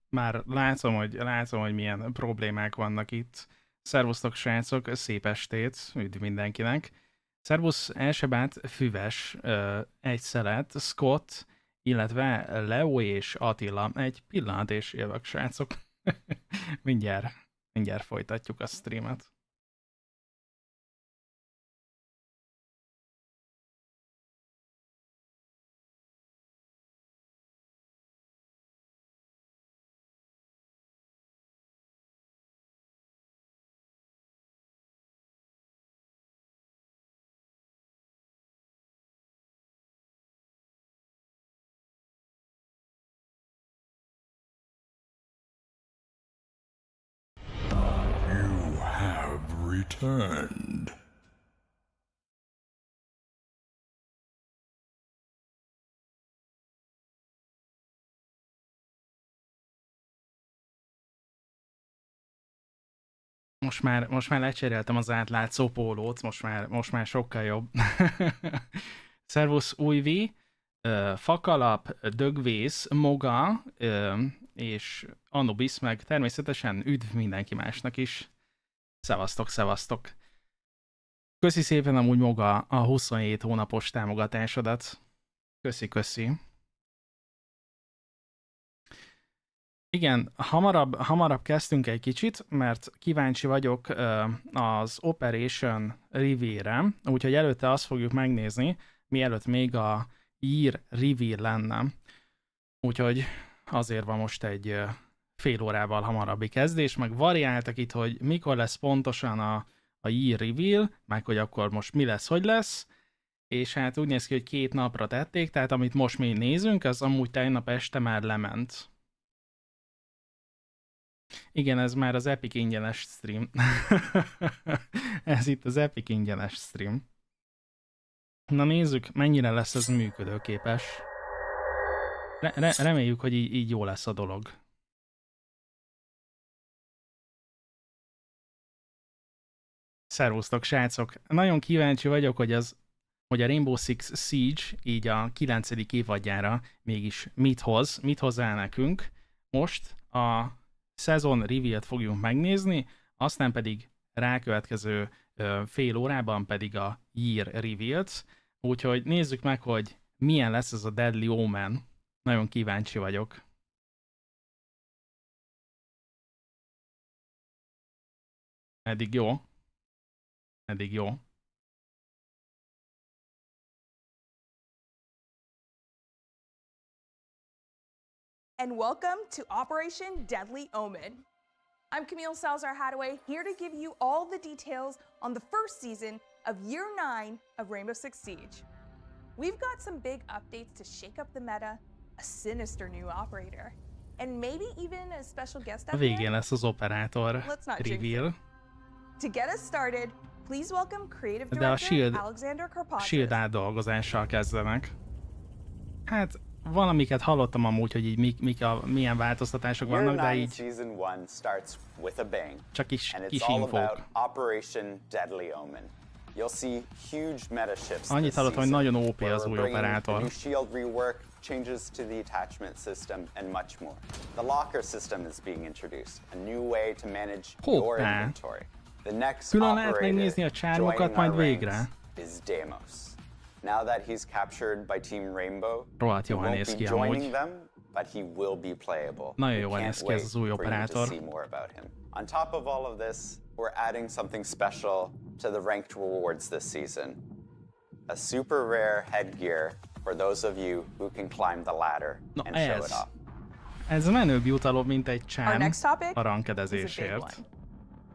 Már látom, hogy milyen problémák vannak itt. Szervusztok, srácok, szép estét, üdv mindenkinek. Szervusz, Elsebát, Füves, egy szelet, Scott, illetve Leo és Attila. Egy pillanat és jövök, srácok. mindjárt folytatjuk a streamet. Returned. Most már lecseréltem az átlátszó pólót, most már sokkal jobb. Szervusz Újvi, Fakalap, Dögvész, Moga és Anubis, meg természetesen üdv mindenki másnak is. Szevasztok. Köszi szépen amúgy Moga a 27 hónapos támogatásodat. Köszi. Igen, hamarabb kezdtünk egy kicsit, mert kíváncsi vagyok az Operation Reveal-re, úgyhogy előtte azt fogjuk megnézni, mielőtt még a Year Reveal lenne. Úgyhogy azért van most egy fél órával hamarabbi kezdés, meg variáltak itt, hogy mikor lesz pontosan a Year Reveal, meg hogy akkor most mi lesz, hogy lesz, és hát úgy néz ki, hogy 2 napra tették, tehát amit most mi nézünk, az amúgy tegnap este már lement. Igen, ez már az Epic ingyenes stream. Ez itt az Epic ingyenes stream. Na nézzük, mennyire lesz ez működőképes. Reméljük, hogy így jó lesz a dolog. Szervusztok, srácok! Nagyon kíváncsi vagyok, hogy a Rainbow Six Siege így a 9. évadjára mégis mit hoz el nekünk. Most a szezon reveal-t fogjuk megnézni, aztán pedig rákövetkező fél órában pedig a Year Reveal-t. Úgyhogy nézzük meg, hogy milyen lesz ez a Deadly Omen. Nagyon kíváncsi vagyok. Eddig jó. And welcome to Operation Deadly Omen. I'm Camille Salazar-Hattaway, here to give you all the details on the first season of Year 9 of Rainbow Six Siege. We've got some big updates to shake up the meta, a sinister new operator, and maybe even a special guest A végén lesz az operátor reveal. To get us started, please welcome creative De a director Alexander Karpazis. Shield átdolgozással kezdenek. Hát valamiket hallottam amúgy, hogy így milyen változtatások vannak, de így csak kis infók. Annyit hallottam, hogy nagyon OP az új operátor. Changes to the attachment system and much more. The locker system is being introduced, a new way to manage your inventory. The next operator joining our ranks is Deimos. Now that he's captured by Team Rainbow, he won't be joining them, but he will be playable. Nagyon jól néz ki ez az új operátor. See more about him. On top of all of this, we're adding something special to the ranked rewards this season. A super rare headgear for those of you who can climb the ladder and show it off. Ez menőbb jutalom, mint egy csán a rankedezésért.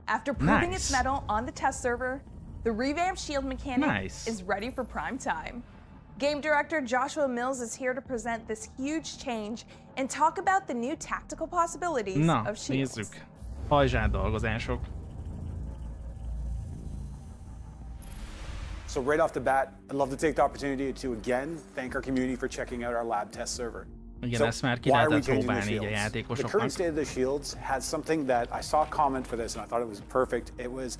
After proving its mettle on the test server, the revamped shield mechanic is ready for prime time. Game director Joshua Mills is here to present this huge change and talk about the new tactical possibilities of shields. Nézzük. Pajzsátdolgozások. So right off the bat, I'd love to take the opportunity to again thank our community for checking out our lab test server. Igen, ezt már ki lehetett próbálni így a The játékosoknak. current state of the shields had something that I saw a comment for this and I thought it was perfect. It was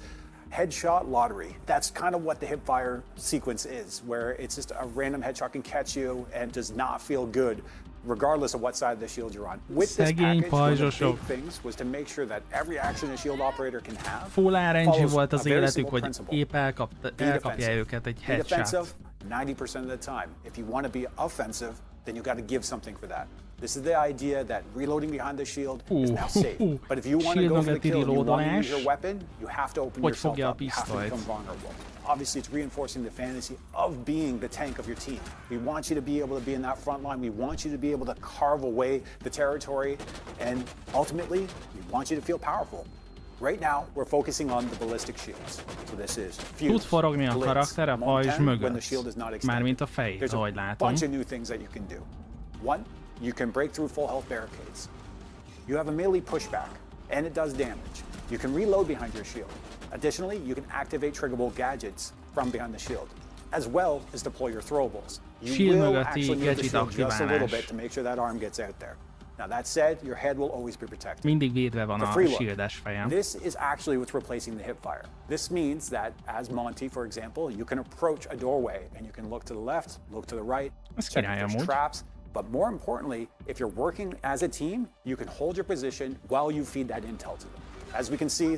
Headshot lottery. That's kind of what the hipfire sequence is, where it's just a random headshot can catch you and does not feel good, regardless of what side of the shield you're on. With this package, one of the big things was to make sure that every action a shield operator can have full RNG volt az életük, hogy épp elkapja őket egy headshot. Defensive 90% of the time. If you want to be offensive, then you got to give something for that. This is the idea that reloading behind the shield is now safe. But if you want to go for the kill, you want to use your weapon, you have to open yourself up, you have to become vulnerable. Obviously, it's reinforcing the fantasy of being the tank of your team. We want you to be able to be in that front line. We want you to be able to carve away the territory. And ultimately, we want you to feel powerful. Right now, we're focusing on the ballistic shields. So this is fuse, tud forogni a karakter a pajzs mögött, mármint a fejét, ahogy There's a látom. bunch of new things that you can do. One, you can break through full health barricades. You have a melee pushback, and it does damage. You can reload behind your shield. Additionally, you can activate triggerable gadgets from behind the shield, as well as deploy your throwables. You will actually move the shield just a little bit to make sure that arm gets out there. Now that said, your head will always be protected. Mindig védve van a shieldes fejem. This is actually what's replacing the hipfire. This means that, as Monty, for example, you can approach a doorway and you can look to the left, look to the right, check if there's traps. But more importantly, if you're working as a team, you can hold your position while you feed that intel to them. As we can see,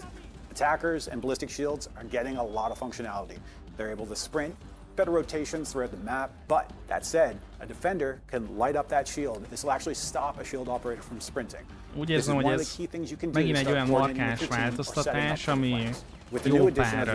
attackers and ballistic shields are getting a lot of functionality. They're able to sprint, better rotations throughout the map, but that said, a defender can light up that shield. This will actually stop a shield operator from sprinting. Úgy érzem, hogy ez megint egy olyan markáns változtatás, ami jó pár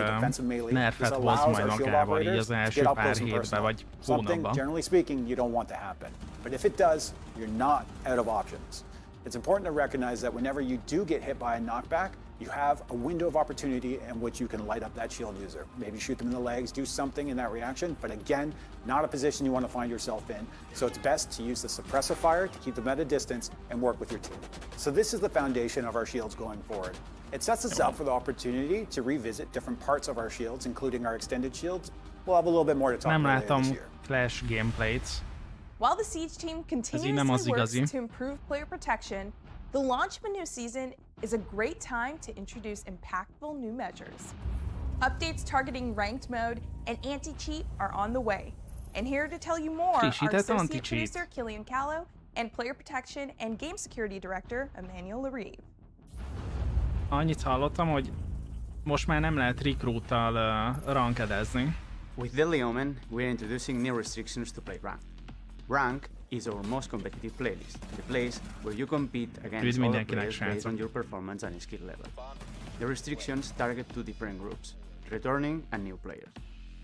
nerfet hoz majd magával így az első pár hétben vagy hónapban. Generally speaking, you don't want to happen. But if it does, you're not out of options. It's important to recognize that whenever you do get hit by a knockback, you have a window of opportunity in which you can light up that shield user. Maybe shoot them in the legs, do something in that reaction, but again, not a position you want to find yourself in. So it's best to use the suppressive fire to keep them at a distance and work with your team. So this is the foundation of our shields going forward. It sets us up for the opportunity to revisit different parts of our shields, including our extended shields. We'll have a little bit more to talk about later this year. Clash gameplayt. While the Siege team continuously works to improve player protection, the launch of a new season is a great time to introduce impactful new measures. Updates targeting ranked mode and anti-cheat are on the way. And here to tell you more are Associate Producer Killian Callow and Player Protection and Game Security Director Emmanuel Larive. Annyit hallottam, hogy most már nem lehet recruittal rankedezni. With Deadly Omen, we're introducing new restrictions to play ranked. Rank is our most competitive playlist, the place where you compete against other players based on your performance and skill level. The restrictions target two different groups, returning and new players.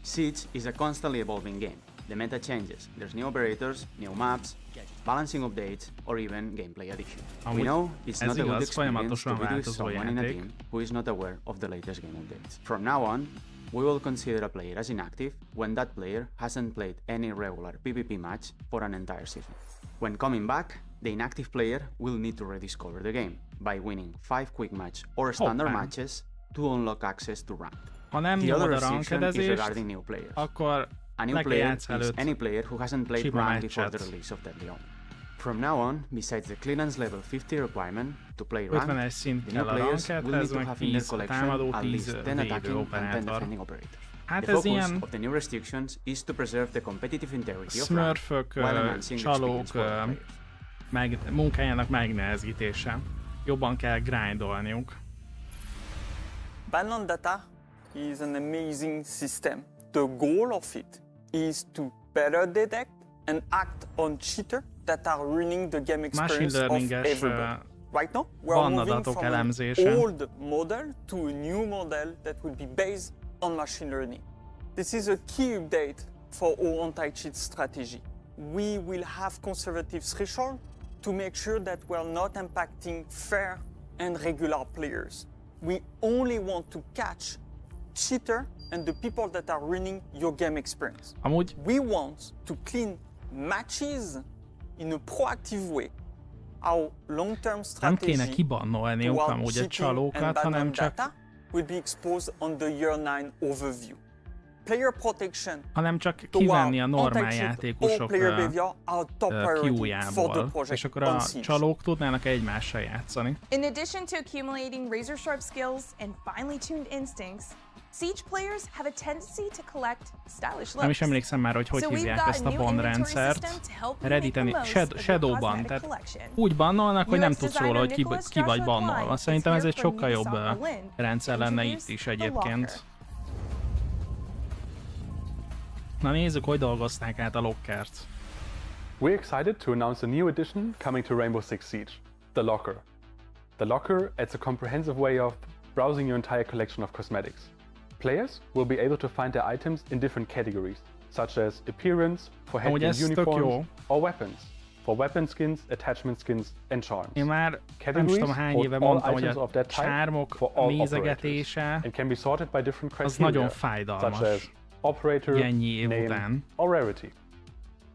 Siege is a constantly evolving game. The meta changes, there's new operators, new maps, balancing updates, or even gameplay addition. We know it's not a good experience to be with someone in a team who is not aware of the latest game updates. From now on, we will consider a player as inactive when that player hasn't played any regular PvP match for an entire season. When coming back, the inactive player will need to rediscover the game by winning 5 quick match or standard matches to unlock access to rank. The other restriction is regarding new players. A new player is any player who hasn't played rank before the release of Deadly Omen. From now on, besides the clearance level 50 requirement to play rank, the new players will need to have in their collection at least 10 attacking and 10 defending operators. The focus of the new restrictions is to preserve the competitive integrity of rank while enhancing experience for players. Munkájának megnehezítése. Jobban kell grindolniuk. Banland data is an amazing system. The goal of it is to better detect and act on cheaters that are ruining the game experience of everybody. Right now, we are moving from an old model to a new model that will be based on machine learning. This is a key update for our anti-cheat strategy. We will have conservative threshold to make sure that we are not impacting fair and regular players. We only want to catch cheater and the people that are ruining your game experience. We want to clean matches in a proactive way. Our long-term strategy toward cheating and banning data will be exposed on the year 9 overview. Player protection kivenni a normál játékosok queue-jából, és akkor a csalók tudnának egymással játszani. In addition to accumulating razor-sharp skills and finely tuned instincts, Siege players have a tendency to collect stylish looks. Nem is emlékszem már, hogy hívják ezt a ban rendszert. Redditeni, Shadowban, tehát úgy bannolnak, hogy nem tudsz róla, hogy ki vagy bannolva. Szerintem ez egy sokkal jobb rendszer lenne itt is egyébként. Na nézzük, hogy dolgozták át a lockert. We're excited to announce a new addition coming to Rainbow Six Siege, the Locker. The Locker adds a comprehensive way of browsing your entire collection of cosmetics. Players will be able to find their items in different categories, such as appearance, for headgear uniforms, or weapons, for weapon skins, attachment skins, and charms. Én már nem tudom hány éve mondtam, hogy a csármok nézegetése and can be sorted by different criteria, az nagyon fájdalmas. Such as operator, name, or rarity.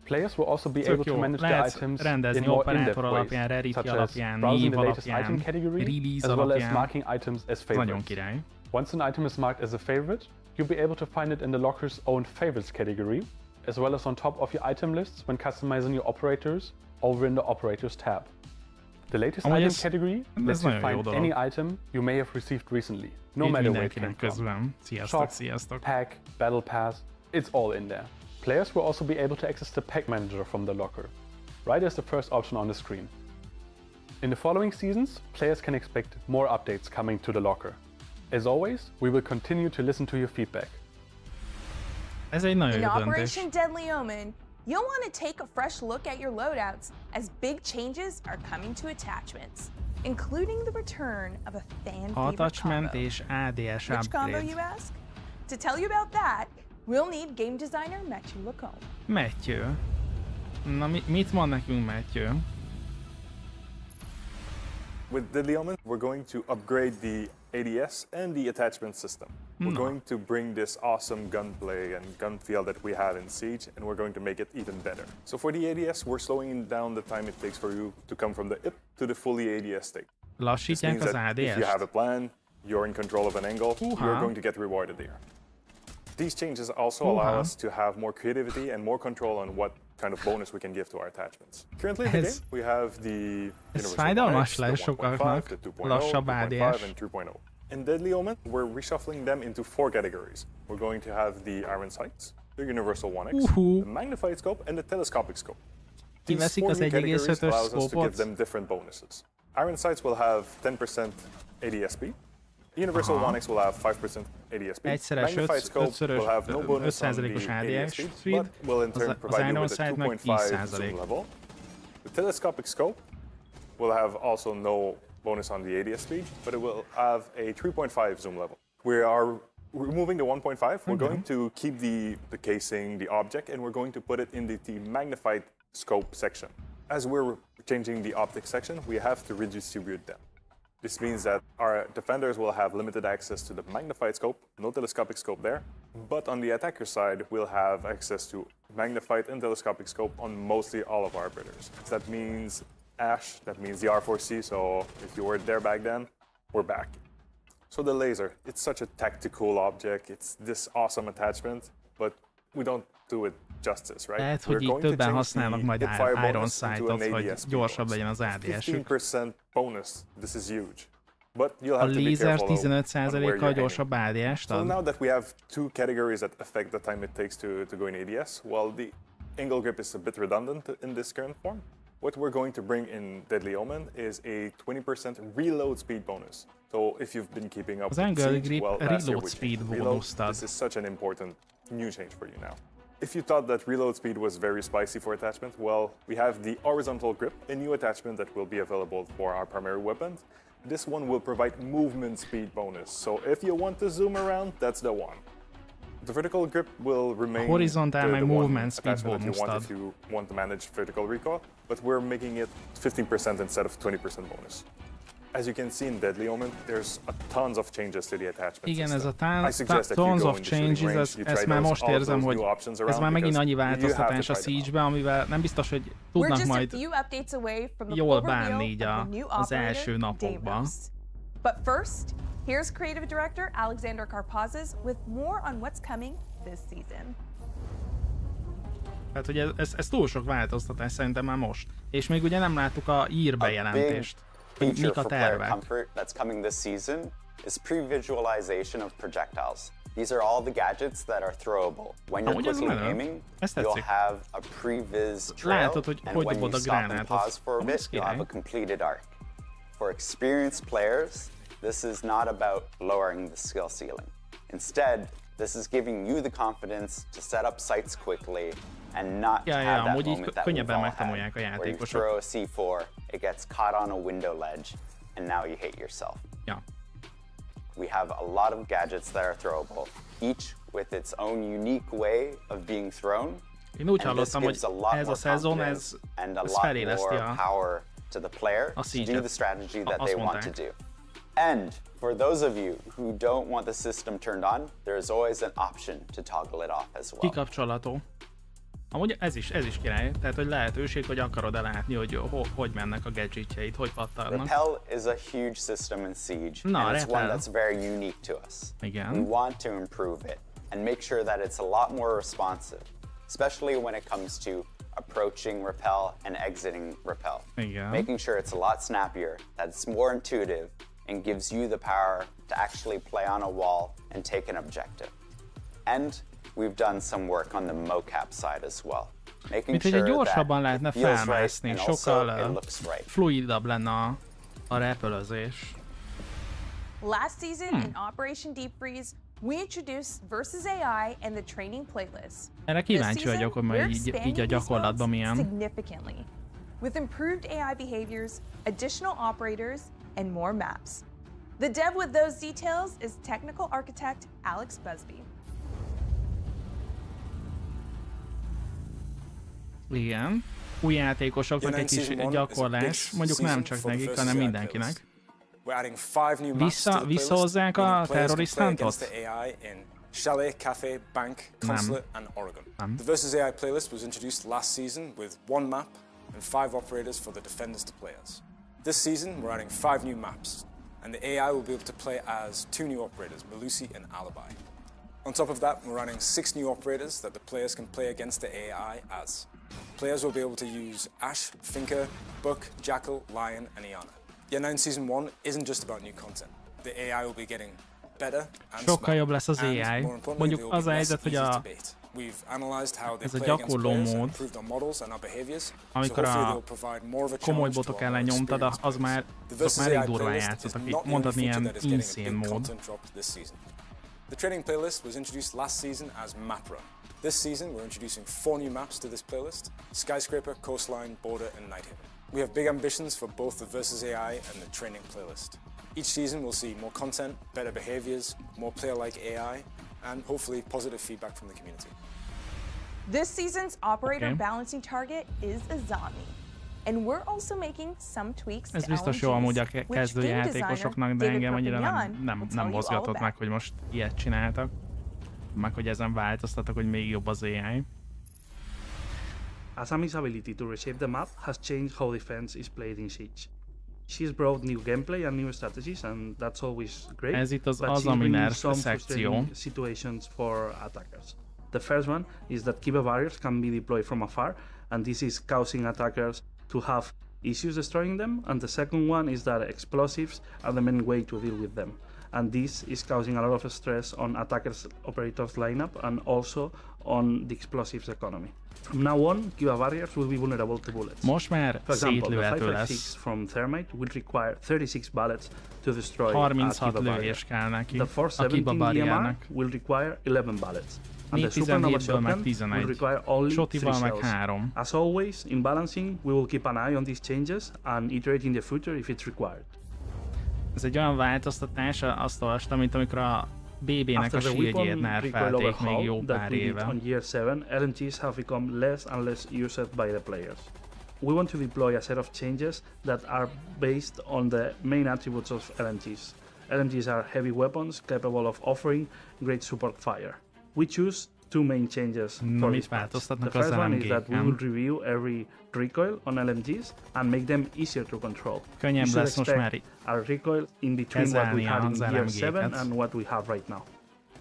Players will also be able to manage their items in more in-depth ways, such as browsing the latest item category, as well as marking items as favorites. Once an item is marked as a favorite, you'll be able to find it in the Locker's own favorites category, as well as on top of your item lists when customizing your operators over in the operators tab. The latest item category lets you find any item you may have received recently, no matter where it came from. Shop, pack, battle pass, it's all in there. Players will also be able to access the pack manager from the Locker, right as the first option on the screen. In the following seasons, players can expect more updates coming to the Locker. As always, we will continue to listen to your feedback. Ez egy nagyon jó döntés. In Operation Deadly Omen, you'll want to take a fresh look at your loadouts as big changes are coming to attachments, including the return of a fan favorite combo. És ADS Which combo, you ask? To tell you about that, we'll need game designer Matthew Lacombe. Matthew. Na mit mond nekünk Matthew? With Deadly Omen, we're going to upgrade the ADS and the attachment system. We're going to bring this awesome gunplay and gun feel that we have in Siege, and we're going to make it even better. So for the ADS, we're slowing down the time it takes for you to come from the IP to the fully ADS state. Lassítják az ADS-t. If you have a plan, you're in control of an angle, you're going to get rewarded there. These changes also allow us to have more creativity and more control on what kind of bonus we can give to our attachments. Currently in the game, we have the Universal 1.5, the 2.0, 2.5, and 3.0. In Deadly Omen, we're reshuffling them into 4 categories. We're going to have the Iron Sights, the Universal 1X, the Magnified Scope, and the Telescopic Scope. These 4 new categories allows us to give them different bonuses. Iron Sights will have 10% ADS speed. Universal 1X will have 5% ADS speed. Magnified Scope will have no bonus on the ADS speed, but will in turn provide you with a 2.5 zoom level. The Telescopic Scope will have also no bonus on the ADS speed, but it will have a 3.5 zoom level. We are removing the 1.5. We're going to keep the casing, the object, and we're going to put it in the Magnified Scope section. As we're changing the optics section, we have to redistribute them. This means that our defenders will have limited access to the magnified scope, no telescopic scope there, but on the attacker side, we'll have access to magnified and telescopic scope on mostly all of our operators. So that means Ash, that means the R4C, so if you were there back then, we're back. So the laser, it's such a tactical object, it's this awesome attachment, but we don't do it justice, right? Lehet, hogy így többen használnak majd Iron Sight-ot, hogy gyorsabb legyen az ADS-ük. 15% bonus, this is huge. But you'll A have to be lézer careful 15%-kal gyorsabb ADS-t ad. So now that we have 2 categories that affect the time it takes to go in ADS, while the angle grip is a bit redundant in this current form, what we're going to bring in Deadly Omen is a 20% reload speed bonus. So if you've been keeping up with Siege, well, last year we changed reload. This is such an important new change for you now. If you thought that reload speed was very spicy for attachment, well, we have the horizontal grip, a new attachment that will be available for our primary weapons. This one will provide movement speed bonus. So if you want to zoom around, that's the one. The vertical grip will remain horizontal the movement speed attachment that you want bonus if you want to manage vertical recoil, but we're making it 15% instead of 20% bonus. As you can see in Deadly Omen, there's tons of changes to the attachment Igen, ez system. a tons of changes, ezt már most érzem, hogy ez már megint annyi változtatás a Siege-be, amivel nem biztos, hogy tudnak majd jól bánni így az első napokban. But first, here's Creative Director Alexander Karpazes with more on what's coming this season. Tehát, hogy ez túl sok változtatás szerintem már most. És még ugye nem láttuk a ír bejelentést. Feature for player comfort that's coming this season is pre-visualization of projectiles. These are all the gadgets that are throwable. When you're quickly aiming, you'll have a pre-vis trail, and when you stop and pause for a bit, you'll have a completed arc. For experienced players, this is not about lowering the skill ceiling. Instead, this is giving you the confidence to set up sights quickly and not have that moment that we've all had, where you throw a C4, it gets caught on a window ledge, and now you hate yourself. Yeah. We have a lot of gadgets that are throwable, each with its own unique way of being thrown. Én úgy hallottam, hogy ez a szezon, ez feléleszti a power to the player to do the strategy that they want to do. And for those of you who don't want the system turned on, there is always an option to toggle it off as well. Kikapcsolható. Amúgy ez is király, tehát hogy lehetőség, hogy akarod-e látni, hogy mennek a gadgetjeid, hogy pattannak. Repel is a huge system in Siege, and it's one that's very unique to us. Igen. We want to improve it and make sure that it's a lot more responsive, especially when it comes to approaching Repel and exiting Repel. Igen. Making sure it's a lot snappier, that it's more intuitive, and gives you the power to actually play on a wall and take an objective. And we've done some work on the mocap side as well. Making sure gyorsabban lehetne that it feels right felmászni, and also it sokkal looks right. fluidabb lenne a repülőzés. Last season in Operation Deep Freeze, we introduced Versus AI and the training playlist. Erre kíváncsi vagyok, hogy majd így a gyakorlatban milyen. Significantly, with improved AI behaviors, additional operators, and more maps. The dev with those details is technical architect Alex Busby. Igen. Új játékosoknak egy kis gyakorlás, mondjuk nem csak nekik, hanem mindenkinek. Visszahozzák a terrorisztántot? Chalet, Cafe, Bank, Consulate, and Oregon. The Versus AI playlist was introduced last season with 1 map and 5 operators for the defenders to play as. This season, we're adding 5 new maps, and the AI will be able to play as 2 new operators, Melusi and Alibi. On top of that, we're adding 6 new operators that the players can play against the AI as. Players will be able to use Ash, Finker, Buck, Jackal, Lion, and Iana. Yeahunter Season 1 isn't just about new content. The AI will be getting better and sokkal jobb lesz az AI. Mondjuk az a helyzet, hogy ez a gyakorló mód, amikor a komoly botok ellen nyomtad, azok már elég durván játszottak, mondhatni ilyen insane mód. The training playlist was introduced last season as Map Run. This season, we're introducing 4 new maps to this playlist: Skyscraper, Coastline, Border, and Nighthaven. We have big ambitions for both the Versus AI and the training playlist. Each season, we'll see more content, better behaviors, more player-like AI, and hopefully positive feedback from the community. This season's operator balancing target is a zombie. And we're also making some tweaks to Ez biztos jó amúgy a kezdő játékosoknak, de engem annyira nem mozgatott meg, hogy most ilyet csináltak. Meg hogy ezen változtatok, hogy még jobb az AI. Asami's ability to reshape the map has changed how defense is played in Siege. She's brought new gameplay and new strategies, and that's always great. Ez itt az Asami szekció. Situations for attackers. The first one is that keeper barriers can be deployed from afar, and this is causing attackers to have issues destroying them. And the second one is that explosives are the main way to deal with them. And this is causing a lot of stress on attackers' operators lineup and also on the explosives economy. From now on, keeper barriers will be vulnerable to bullets. Most már szétlőhető lesz. 556 from Thermite will require 36 bullets to destroy 36 lövés kell neki a keeper barriernek. Will require 11 bullets. And the supernova shotgun will require only 3 shells. As always, in balancing, we will keep an eye on these changes and iterate in the future if it's required. Ez egy olyan változtatás, azt olvastam, mint amikor a BB-nek a shieldjét nerfelték még jó pár éve. On year 7, LMGs have become less and less used by the players. We want to deploy a set of changes that are based on the main attributes of LMGs. LMGs are heavy weapons capable of offering great support fire. We choose 2 main changes for this patch. The first one is that we will review every recoil on LMGs and make them easier to control. Könnyebb lesz most már a recoil in between what we had in year 7 and what we have right now.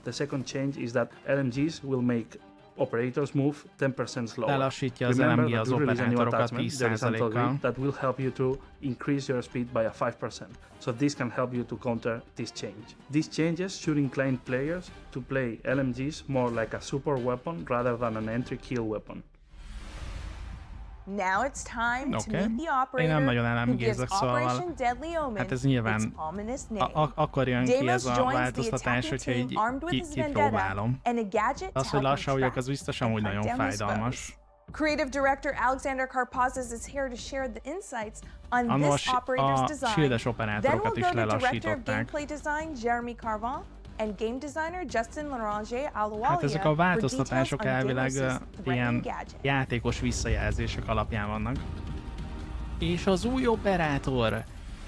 The second change is that LMGs will make operators move 10% slower. Lelassítja az LMG az operátorokat 10%-kal. That will help you to increase your speed by a 5%. So this can help you to counter this change. These changes should incline players to play LMGs more like a support weapon rather than an entry kill weapon. Now it's time to meet the operator who gives Operation Deadly Omen its ominous name. Akkor jön ki ez a változtatás, hogyha így kipróbálom. Az, hogy lassan vagyok, az biztos amúgy nagyon fájdalmas. Creative director Alexander Karpazis is here to share the insights on this operator's design. Then we'll go to director of gameplay design Jeremy Carvan and game designer Justin Larange Aluwalia. Hát ezek a változtatások elvileg ilyen játékos visszajelzések alapján vannak. És az új operátor,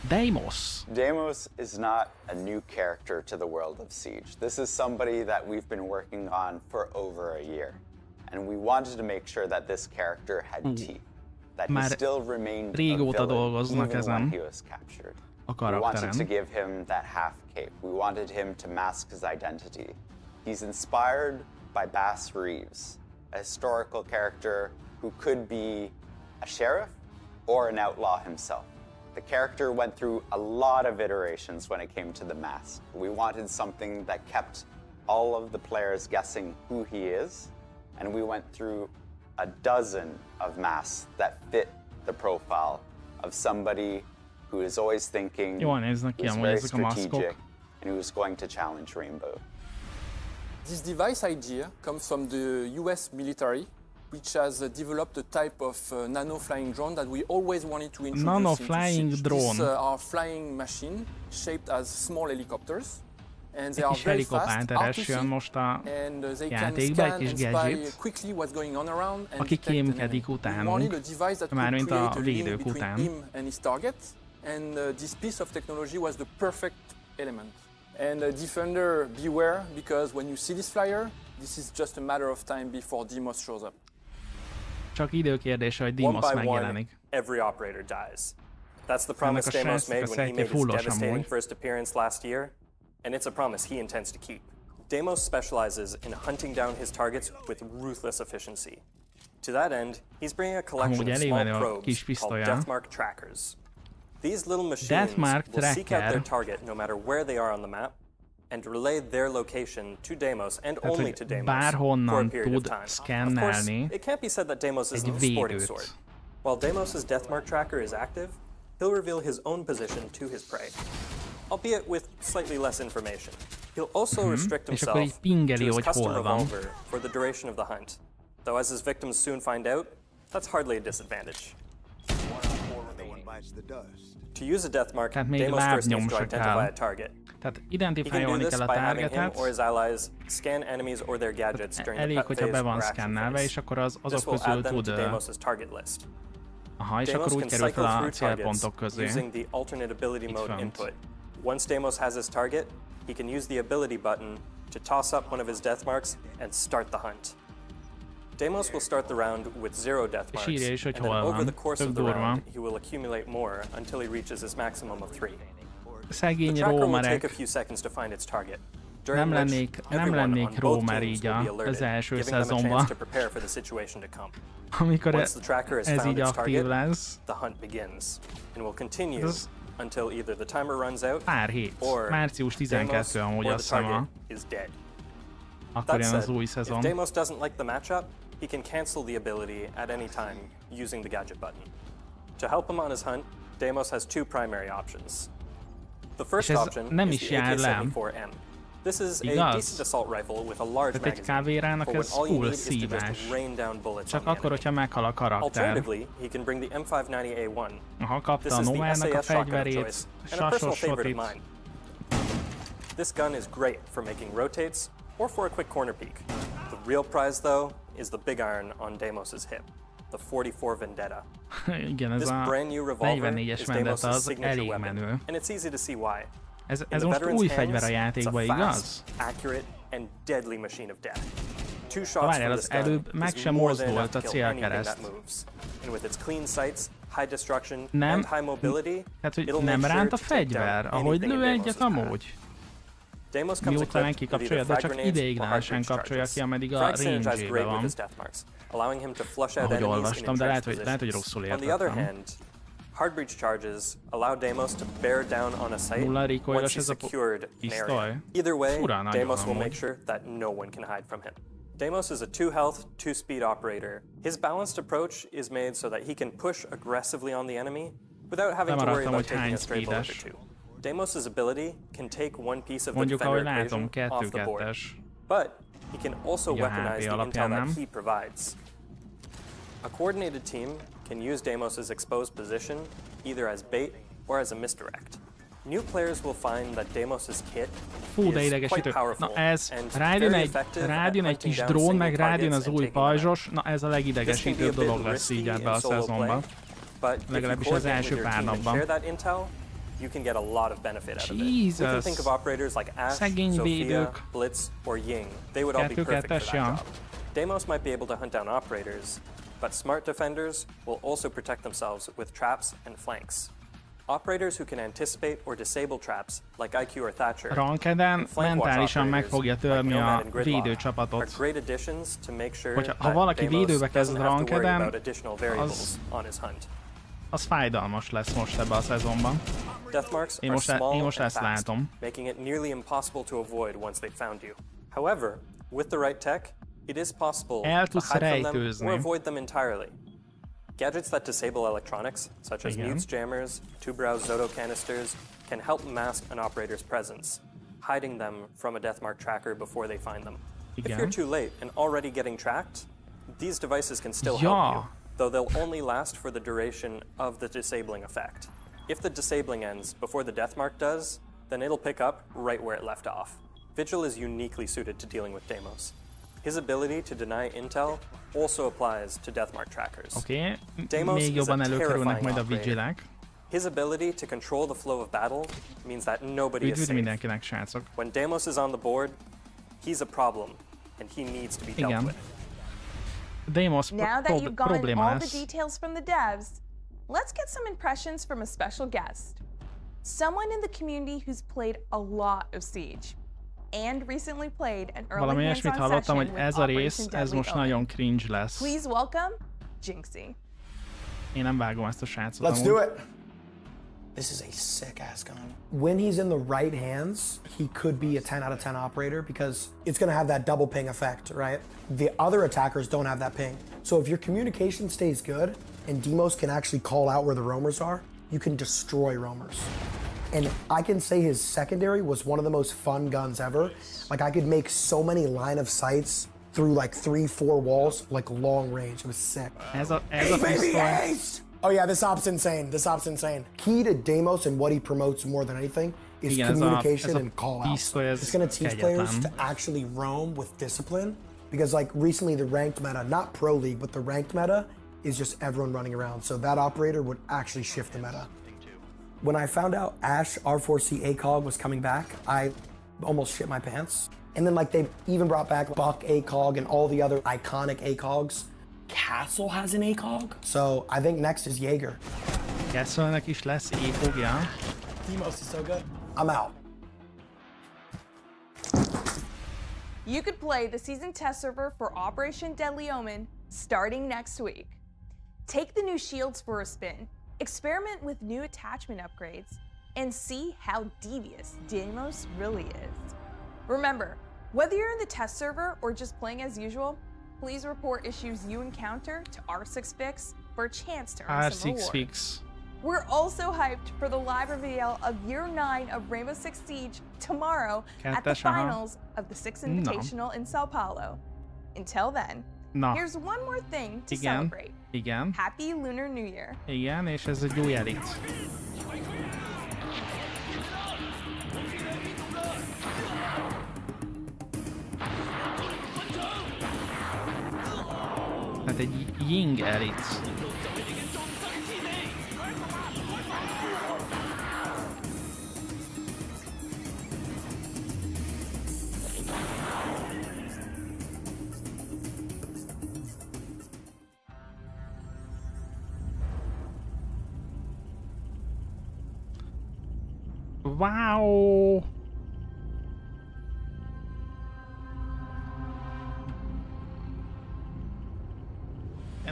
Deimos. Deimos is not a new character to the world of Siege. This is somebody that we've been working on for over a year. And we wanted to make sure that this character had teeth. That he still remained a villain even when he was captured. We wanted to give him that half cape. We wanted him to mask his identity. He's inspired by Bass Reeves, a historical character who could be a sheriff or an outlaw himself. The character went through a lot of iterations when it came to the mask. We wanted something that kept all of the players guessing who he is, and we went through a dozen of masks that fit the profile of somebody who is always thinking, who's very strategic, and who's going to challenge Rainbow. This device idea comes from the US military, which has developed a type of nano-flying drone that we always wanted to introduce. Nano-flying drone. These are flying machine shaped as small helicopters. And they are very fast, artificial, and they can scan and spy quickly what's going on around and detect an enemy. We wanted a device that could create a link between him and his target. And this piece of technology was the perfect element. And Defender, beware, because when you see this flyer, this is just a matter of time before Deimos shows up. Csak időkérdése, hogy Deimos megjelenik. Every operator dies. That's the promise Deimos made when he made his devastating first appearance last year, and it's a promise he intends to keep. Deimos specializes in hunting down his targets with ruthless efficiency. To that end, he's bringing a collection of small probes called Deathmark trackers. These little machines will seek out their target no matter where they are on the map and relay their location to Deimos and only to Deimos for a period of time. Of course, it can't be said that Deimos isn't a sporting sort. While Deimos' Deathmark tracker is active, he'll reveal his own position to his prey, albeit with slightly less information. He'll also restrict himself to his custom revolver for the duration of the hunt, though as his victims soon find out, that's hardly a disadvantage. To use a Deathmark, Deimos first needs to identify a target. He can do this by having him or his allies scan enemies or their gadgets during the prep phase or action phase. This will add them to Deimos' target list. Deimos can cycle through targets using the alternate ability mode input. Once Deimos has his target, he can use the ability button to toss up one of his Deathmarks and start the hunt. Deimos will start the round with 0 death marks, and then over the course of the round, he will accumulate more until he reaches his maximum of 3. The tracker will take a few seconds to find its target, during which everyone on both teams will be alerted, giving them a chance to prepare for the situation to come. Once the tracker has found its target, the hunt begins, and will continue until either the timer runs out, or Deimos or the target is dead. That said, if Deimos doesn't like the matchup, he can cancel the ability at any time using the gadget button. To help him on his hunt, Deimos has 2 primary options. The first option is the AK-74M. This is a decent assault rifle with a large magazine for when all you need is to just rain down bullets on the enemy. Alternatively, he can bring the M590A1. This is the SAS shotgun of choice, and a personal favorite of mine. This gun is great for making rotates or for a quick corner peek. The real prize, though, is the big iron on Deimos' hip, the 44 Vendetta. This brand new revolver is Deimos' signature weapon, and it's easy to see why. In the veteran's hands, it's a fast, accurate, and deadly machine of death. 2 shots from this gun is more than enough to kill anything that moves. And with its clean sights, high destruction, and high mobility, it'll make sure to take down anything in Deimos' path. miután kikapcsolja, de csak ideiglenesen kapcsolja ki, ameddig a range-ébe van. Ahogy olvastam, de lehet, hogy rosszul értettem. Hard breach charges allow Deimos to bear down on a site once he's secured an area. Either way, Deimos will make sure that no one can hide from him. Deimos is a 2 health, 2 speed operator. His balanced approach is made so that he can push aggressively on the enemy without having to worry about taking a stray bullet or two. Deimos' ability can take one piece of the defender equation off the board, but he can also weaponize the intel that he provides. A coordinated team can use Deimos' exposed position either as bait or as a misdirect. New players will find that Deimos' kit is quite powerful. Na ez, rájön egy kis drón, meg rájön az új pajzsos, na ez a legidegesítőbb dolog lesz így ebbe a szezonban. Legalábbis az első pár napban. You can get a lot of benefit out of it. We can think of operators like Ash, Sophia, Blitz, or Ying. They would all be perfect for that job. Deimos might be able to hunt down operators, but smart defenders will also protect themselves with traps and flanks. Operators who can anticipate or disable traps, like IQ or Thatcher, Rankeden mentálisan meg fogja törni a védőcsapatot. Ha valaki védőbe kezd rankeden, az fájdalmas lesz most ebbe a szezonban. Én most ezt látom. Making it nearly impossible to avoid once they've found you. However, with the right tech, it is possible to hide from them or avoid them entirely. Gadgets that disable electronics, such as mutes jammers, two-brow Zoto canisters, can help mask an operator's presence, hiding them from a Deathmark tracker before they find them. If you're too late and already getting tracked, these devices can still help you, though they'll only last for the duration of the disabling effect. If the disabling ends before the Deathmark does, then it'll pick up right where it left off. Vigil is uniquely suited to dealing with Deimos. His ability to deny intel also applies to Deathmark trackers. Deimos is a terrifying operator. His ability to control the flow of battle means that nobody is safe. When Deimos is on the board, he's a problem, and he needs to be dealt with. Now that you've gotten all the details from the devs, let's get some impressions from a special guest. Someone in the community who's played a lot of Siege. And recently played an early hands-on session with Operation Deadly Omen. Please welcome Jinxie. Én nem vágom ezt a srácot. Let's do it. This is a sick-ass gun. When he's in the right hands, he could be a 10 out of 10 operator because it's going to have that double ping effect, right? The other attackers don't have that ping. So if your communication stays good and Deimos can actually call out where the roamers are, you can destroy roamers. And I can say his secondary was one of the most fun guns ever. Like I could make so many line of sights through like 3-4 walls, like long range. It was sick. Ace! Oh yeah, this op's insane. This op's insane. Key to Deimos and what he promotes more than anything is communication and call outs. It's gonna teach players to actually roam with discipline. Because like recently the ranked meta, not pro league, but the ranked meta is just everyone running around. So that operator would actually shift the meta. When I found out Ash R4C ACOG was coming back, I almost shit my pants. And then like they even brought back Buck ACOG and all the other iconic ACOGs. Castle has an ACOG. So I think next is Jaeger. Castlenek is lesz ACOG-ja. Deimos is so good. I'm out. You could play the season test server for Operation Deadly Omen starting next week. Take the new shields for a spin. Experiment with new attachment upgrades and see how devious Deimos really is. Remember, whether you're in the test server or just playing as usual, please report issues you encounter to R6Fix for a chance to earn some rewards. We're also hyped for the live reveal of Year 9 of Rainbow Six Siege tomorrow at the finals of the Six Invitational in Sao Paulo. Until then, here's one more thing to celebrate. Happy Lunar New Year. Igen, és ez egy új elit. Tehát egy Ying elit. Wow!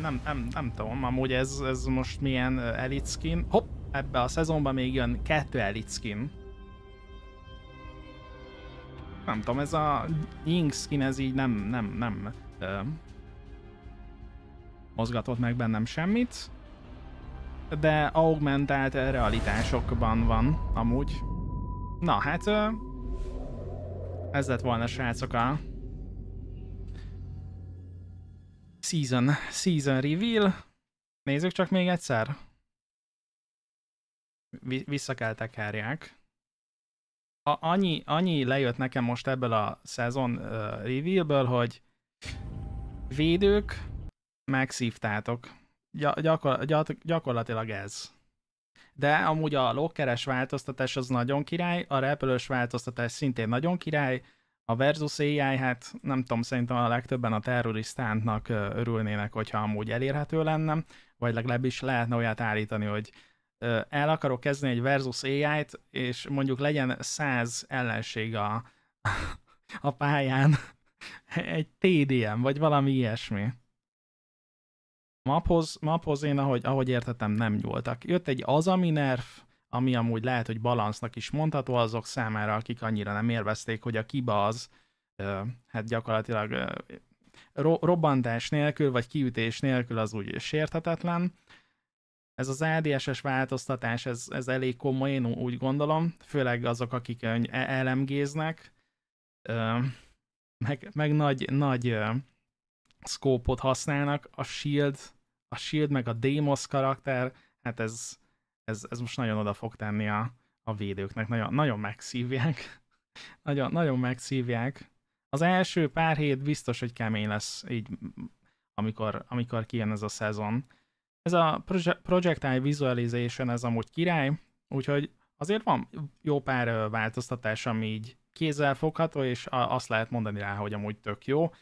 nem tudom, amúgy ez most milyen elite skin. Hopp, ebbe a szezonban még jön 2 elite skin. Nem tudom, ez a Ying skin, ez így nem mozgatott meg bennem semmit. De augmentált realitásokban van, amúgy. Na, hát ez lett volna, srácok, a season reveal. Nézzük csak még egyszer. Vissza kell tekerják. Annyi lejött nekem most ebből a szezon revealből, hogy védők megszívtátok. Gyakorlatilag ez. De amúgy a lockeres változtatás az nagyon király, a repülős változtatás szintén nagyon király, a versus AI, hát nem tudom, szerintem a legtöbben a terrorisztántnak örülnének, hogyha amúgy elérhető lenne, vagy legalábbis lehetne olyat állítani, hogy el akarok kezdeni egy versus AI-t, és mondjuk legyen 100 ellenség a pályán, egy TDM, vagy valami ilyesmi. Maphoz én, ahogy értettem, nem nyúltak. Jött egy azami nerf, ami amúgy lehet, hogy balansznak is mondható azok számára, akik annyira nem élvezték, hogy a kiba az hát gyakorlatilag robbantás nélkül, vagy kiütés nélkül az úgy sérthetetlen. Ez az ADS-es változtatás, ez elég komoly, én úgy gondolom, főleg azok, akik LMG-znek, meg nagy szkópot használnak, a shield meg a Demos karakter, hát ez most nagyon oda fog tenni a védőknek, nagyon megszívják. nagyon megszívják. Az első pár hét biztos, hogy kemény lesz így, amikor kijön ez a szezon. Ez a Projectile Visualization, ez amúgy király, úgyhogy azért van jó pár változtatás, ami így kézzel fogható, és azt lehet mondani rá, hogy amúgy tök jó.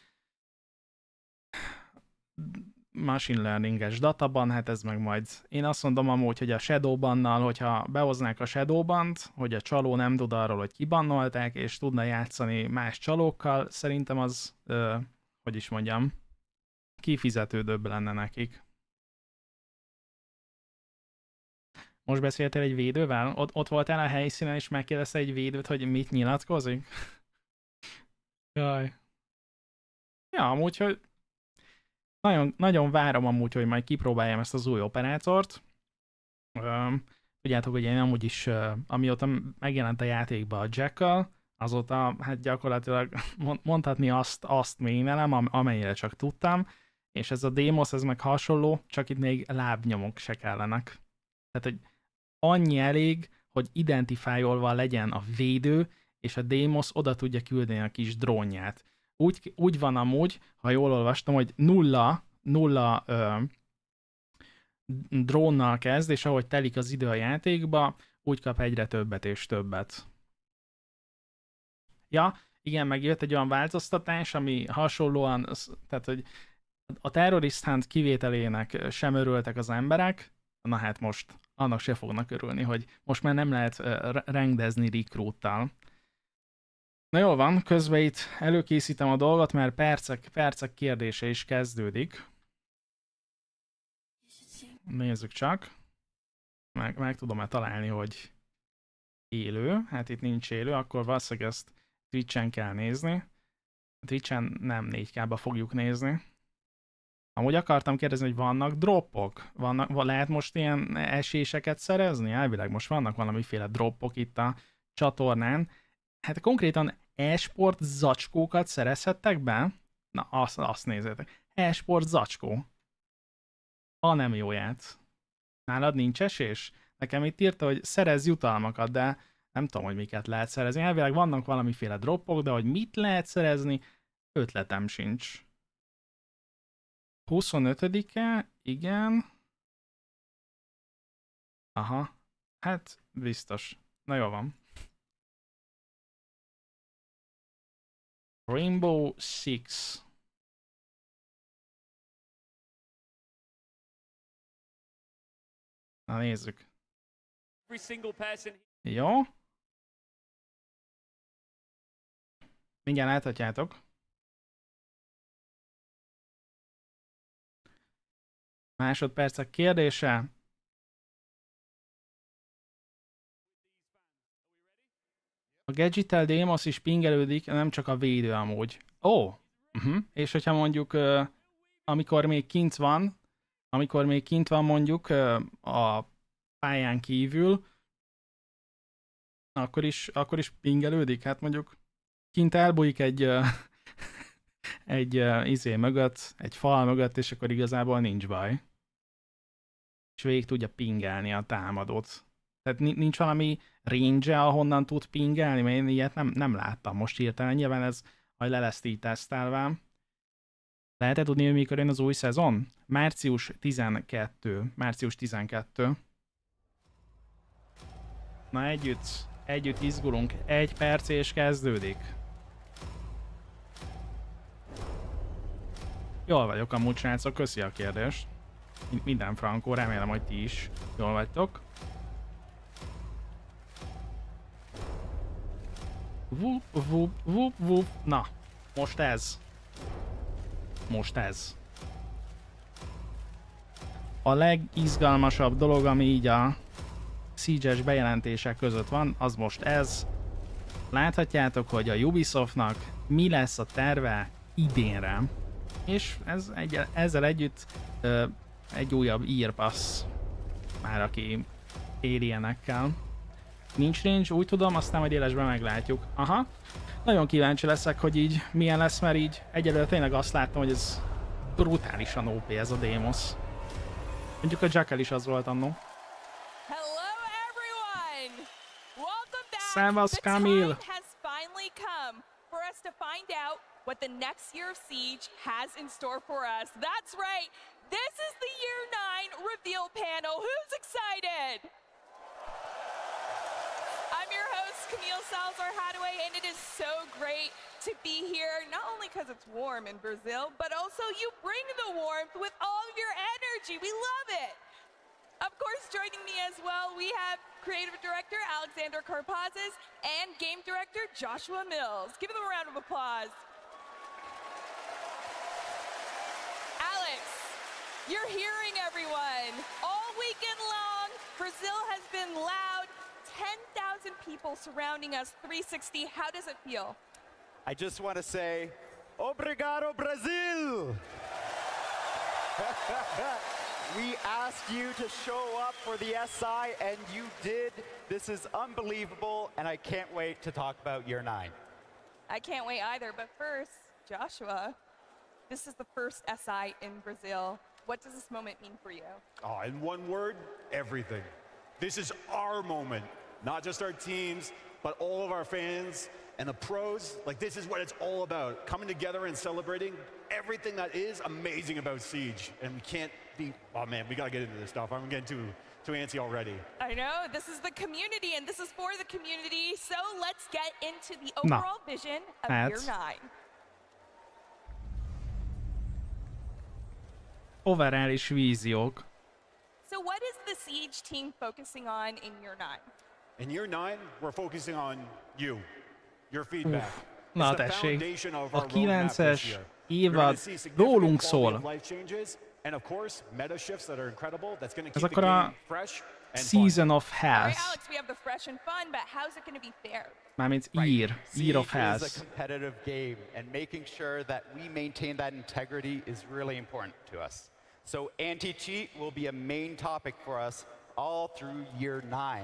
Machine learning-es databan, hát ez meg majd... Én azt mondom amúgy, hogy a Shadowbannal, hogyha behoznák a Shadowbant, hogy a csaló nem tud arról, hogy kibannolták, és tudna játszani más csalókkal, szerintem az, hogy is mondjam, kifizetődőbb lenne nekik. Most beszéltél egy védővel? Ott voltál a helyszínen, és megkérdezte egy védőt, hogy mit nyilatkozik? Jaj. Ja, amúgy, hogy nagyon várom amúgy, hogy majd kipróbáljam ezt az új operátort. Tudjátok, hogy én amúgy is, amióta megjelent a játékba a Jackal, azóta hát gyakorlatilag mondhatni azt ménelem, amennyire csak tudtam, és ez a Demos, ez meg hasonló, csak itt még lábnyomok se kellenek. Tehát, hogy annyi elég, hogy identifájolva legyen a védő, és a Demos oda tudja küldeni a kis drónját. Úgy van amúgy, ha jól olvastam, hogy nulla drónnal kezd, és ahogy telik az idő a játékba, úgy kap egyre többet és többet. Ja, igen, meg jött egy olyan változtatás, ami hasonlóan, tehát, hogy a terrorisztánt kivételének sem örültek az emberek, na hát most annak se fognak örülni, hogy most már nem lehet rengdezni recruittal. Na jól van, közben itt előkészítem a dolgot, mert percek kérdése is kezdődik. Nézzük csak. Meg tudom-e találni, hogy élő. Hát itt nincs élő, akkor valószínűleg ezt Twitch-en kell nézni. Twitch-en nem 4K-ba fogjuk nézni. Amúgy akartam kérdezni, hogy vannak droppok? Lehet most ilyen eséseket szerezni? Elvileg most vannak valamiféle droppok itt a csatornán. Hát konkrétan e-sport zacskókat szerezhettek be? Na, azt nézzétek. E-sport zacskó. A nem jóját. Nálad nincs esés? Nekem itt írta, hogy szerez jutalmakat, de nem tudom, hogy miket lehet szerezni. Elvileg vannak valamiféle droppok, de hogy mit lehet szerezni, ötletem sincs. 25-e? Igen. Aha. Hát, biztos. Na jó van. Rainbow Six. Na nézzük. Jó. Mindjárt láthatjátok. Másodpercek kérdése. A Gadgetel Deimos is pingelődik, nem csak a védő amúgy. Ó! És hogyha mondjuk, amikor még kint van mondjuk a pályán kívül, akkor is pingelődik. Hát mondjuk kint elbújik egy izé mögött, egy fal mögött, és akkor igazából nincs baj. És végig tudja pingelni a támadót. Tehát nincs valami range-e, ahonnan tud pingelni, mert én ilyet nem láttam most hirtelen. Nyilván ez majd le lesz így tesztelve. Lehet-e tudni, hogy mikor jön az új szezon? Március 12. Na együtt izgulunk. 1 perc és kezdődik. Jól vagyok amúgy, srácok, köszi a kérdést. Minden frankó, remélem, hogy ti is jól vagytok. Vup, vup, vup, vup. Na, most ez. A legizgalmasabb dolog, ami így a Siege-es bejelentések között van, az most ez. Láthatjátok, hogy a Ubisoftnak mi lesz a terve idénre. És ezzel együtt egy újabb írpassz. Már aki alienekkel. Nincs range, úgy tudom, aztán majd élesben meglátjuk. Aha. Nagyon kíváncsi leszek, hogy így milyen lesz, mert így egyelőre tényleg azt láttam, hogy ez brutálisan OP ez a Deimos. Mondjuk a Jackal is az volt annó. Szevasz, Kamil! What the next year of Siege has in store for us. That's right, this is the Year 9 reveal panel. Who's excited? I'm your host, Camille Salazar-Hadaway, and it is so great to be here, not only because it's warm in Brazil, but also you bring the warmth with all of your energy. We love it. Of course, joining me as well, we have Creative Director Alexander Karpazes and Game Director Joshua Mills. Give them a round of applause. You're hearing everyone. All weekend long, Brazil has been loud. 10,000 people surrounding us 360. How does it feel? I just want to say, Obrigado, Brazil! We asked you to show up for the SI, and you did. This is unbelievable, and I can't wait to talk about Year 9. I can't wait either, but first, Joshua, this is the first SI in Brazil. What does this moment mean for you? Oh, in one word, everything. This is our moment, not just our teams, but all of our fans and the pros. Like, this is what it's all about, coming together and celebrating everything that is amazing about Siege. And we can't be, oh man, we gotta get into this stuff. I'm getting too antsy already. I know, this is the community and this is for the community. So let's get into the overall vision of Year 9. Overális víziók. So what is the Siege team focusing on in Year 9? In Year 9, we're focusing on you, your feedback. Na tessék, a 9-es évad rólunk szól. Ez akkor a Season of Health. Mármint Year of Health. Siege is a competitive game, and making sure that we maintain that integrity is really important to us. So anti-cheat will be a main topic for us all through Year 9.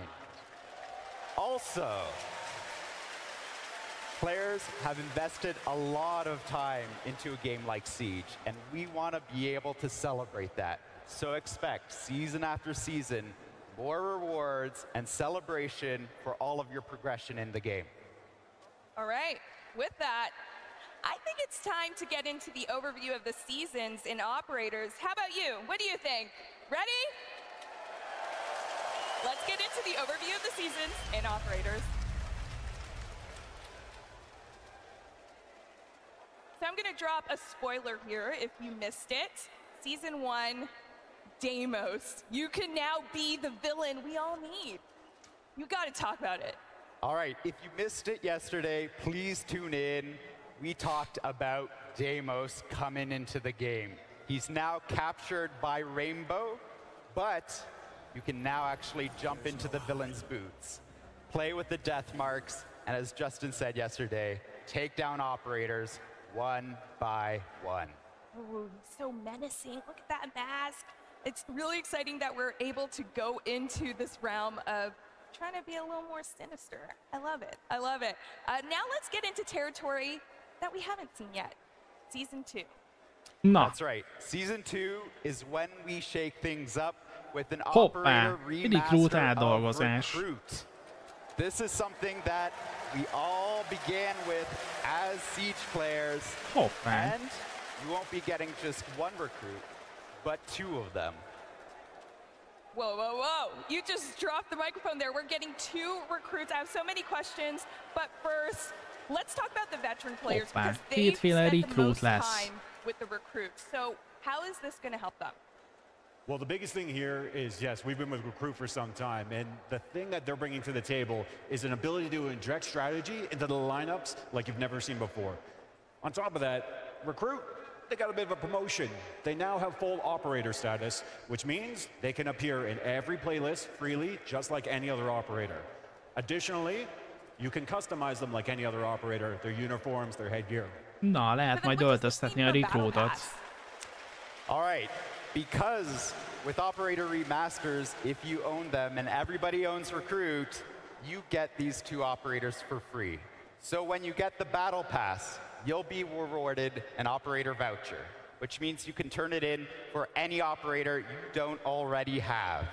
Also, players have invested a lot of time into a game like Siege, and we want to be able to celebrate that. So expect, season after season, more rewards and celebration for all of your progression in the game. All right, with that, I think it's time to get into the overview of the seasons in Operators. How about you? What do you think? Ready? Let's get into the overview of the seasons in Operators. So I'm gonna drop a spoiler here if you missed it. Season 1, Deimos. You can now be the villain we all need. You gotta talk about it. All right, if you missed it yesterday, please tune in. We talked about Deimos coming into the game. He's now captured by Rainbow, but you can now actually jump into the villain's boots, play with the death marks, and as Justin said yesterday, take down operators one by one. Ooh, so menacing. Look at that mask. It's really exciting that we're able to go into this realm of trying to be a little more sinister. I love it. I love it. Now let's get into territory that we haven't seen yet. Season 2. No. That's right. Season 2 is when we shake things up with an operator remaster of Recruit. This is something that we all began with as Siege players. And you won't be getting just one recruit, but 2 of them. Whoa, whoa, whoa. You just dropped the microphone there. We're getting 2 recruits. I have so many questions, but first, let's talk about the veteran players because they've spent the most time with the recruits. So how is this going to help them? Well, the biggest thing here is, yes, we've been with Recruit for some time, and the thing that they're bringing to the table is an ability to inject strategy into the lineups like you've never seen before. On top of that, Recruit, they got a bit of a promotion. They now have full operator status, which means they can appear in every playlist freely, just like any other operator. Additionally, you can customize them like any other operator, their uniforms, their headgear. Na, lehet majd öltöztetni a recruitot. All right, because with operator remasters, if you own them and everybody owns Recruit, you get these 2 operators for free. So when you get the battle pass, you'll be rewarded an operator voucher, which means you can turn it in for any operator you don't already have.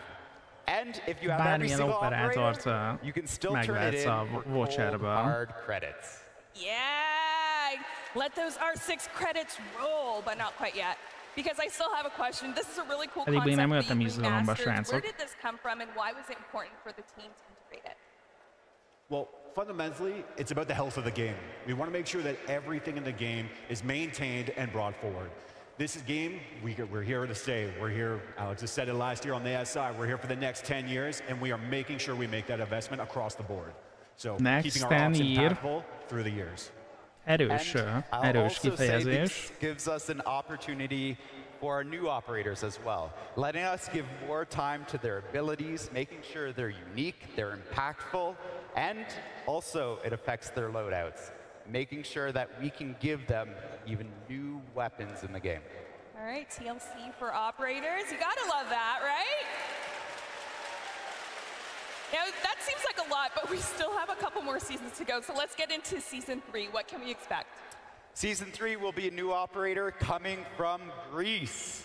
And if you have every single operator, you can still turn it in for cold hard credits. Yeah, let those R6 credits roll, but not quite yet. Because I still have a question. This is a really cool concept. Where did this come from and why was it important for the team to integrate it? Well, fundamentally, it's about the health of the game. We want to make sure that everything in the game is maintained and brought forward. This is game, we're here to stay. We're here, Alex has said it last year on the SI, we're here for the next 10 years, and we are making sure we make that investment across the board. So keeping our ops impactful through the years. Erős kifejezés. Gives us an opportunity for our new operators as well, letting us give more time to their abilities, making sure they're unique, they're impactful, and also it affects their loadouts, making sure that we can give them even new weapons in the game. All right, TLC for operators. You gotta love that, right? Now, that seems like a lot, but we still have a couple more seasons to go. So let's get into Season 3. What can we expect? Season 3 will be a new operator coming from Greece.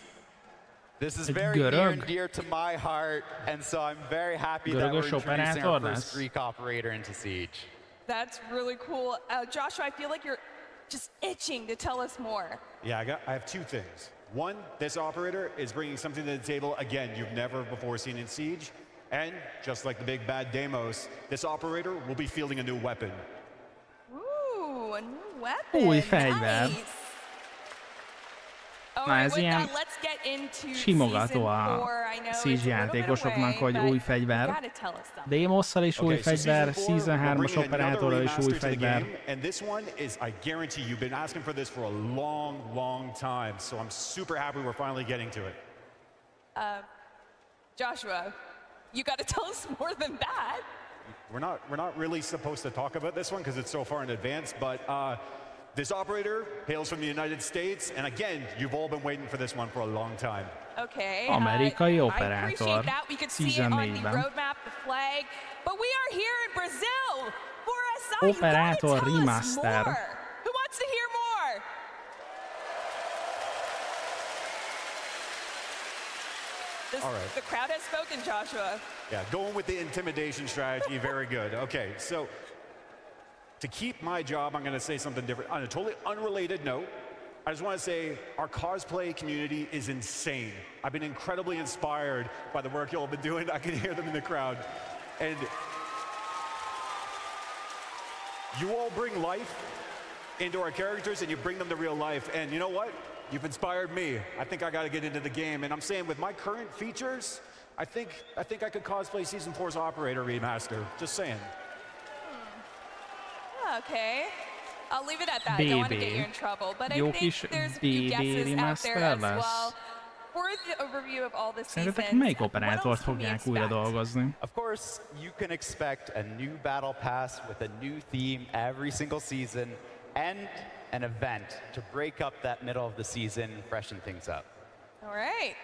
This is very near and dear to my heart, and so I'm very happy that we're introducing our first Greek operator into Siege. That's really cool. Joshua, I feel like you're just itching to tell us more. Yeah, I have 2 things. One, this operator is bringing something to the table, again, you've never before seen in Siege. And just like the big bad Deimos, this operator will be fielding a new weapon. Ooh, a new weapon. Új fegyver. Na ez ilyen simogató a Siege játékosoknak, hogy új fegyver. Deimosszal is új fegyver, Season 3-as operátorral is új fegyver. And this one is, I guarantee you've been asking for this for a long, long time. So I'm super happy we're finally getting to it. Joshua, you got to tell us more than that. We're not really supposed to talk about this one because it's so far in advance, but this operator hails from the United States, and again, you've all been waiting for this one for a long time. Okay. Amerikai I operátor. appreciate that. We could see it on the roadmap, the flag, but we are here in Brazil for SI. Operator remaster. Who wants to hear more? All right. The crowd has spoken, Joshua. Yeah, going with the intimidation strategy, very good. Okay, so to keep my job, I'm going to say something different. On a totally unrelated note, I just want to say our cosplay community is insane. I've been incredibly inspired by the work y'all have been doing. I can hear them in the crowd. And you all bring life into our characters and you bring them to real life. And you know what? You've inspired me. I think I got to get into the game. And I'm saying with my current features, I think I could cosplay Season 4's Operator Remaster. Just saying. Okay. I'll leave it at that. I don't want to get you in trouble, but I think there's a few guesses out there as well. For the overview of all the seasons, melyik operátort fogják újra dolgozni? Of course, you can expect a new battle pass with a new theme every single season and an event to break up that middle of the season and freshen things up. All right.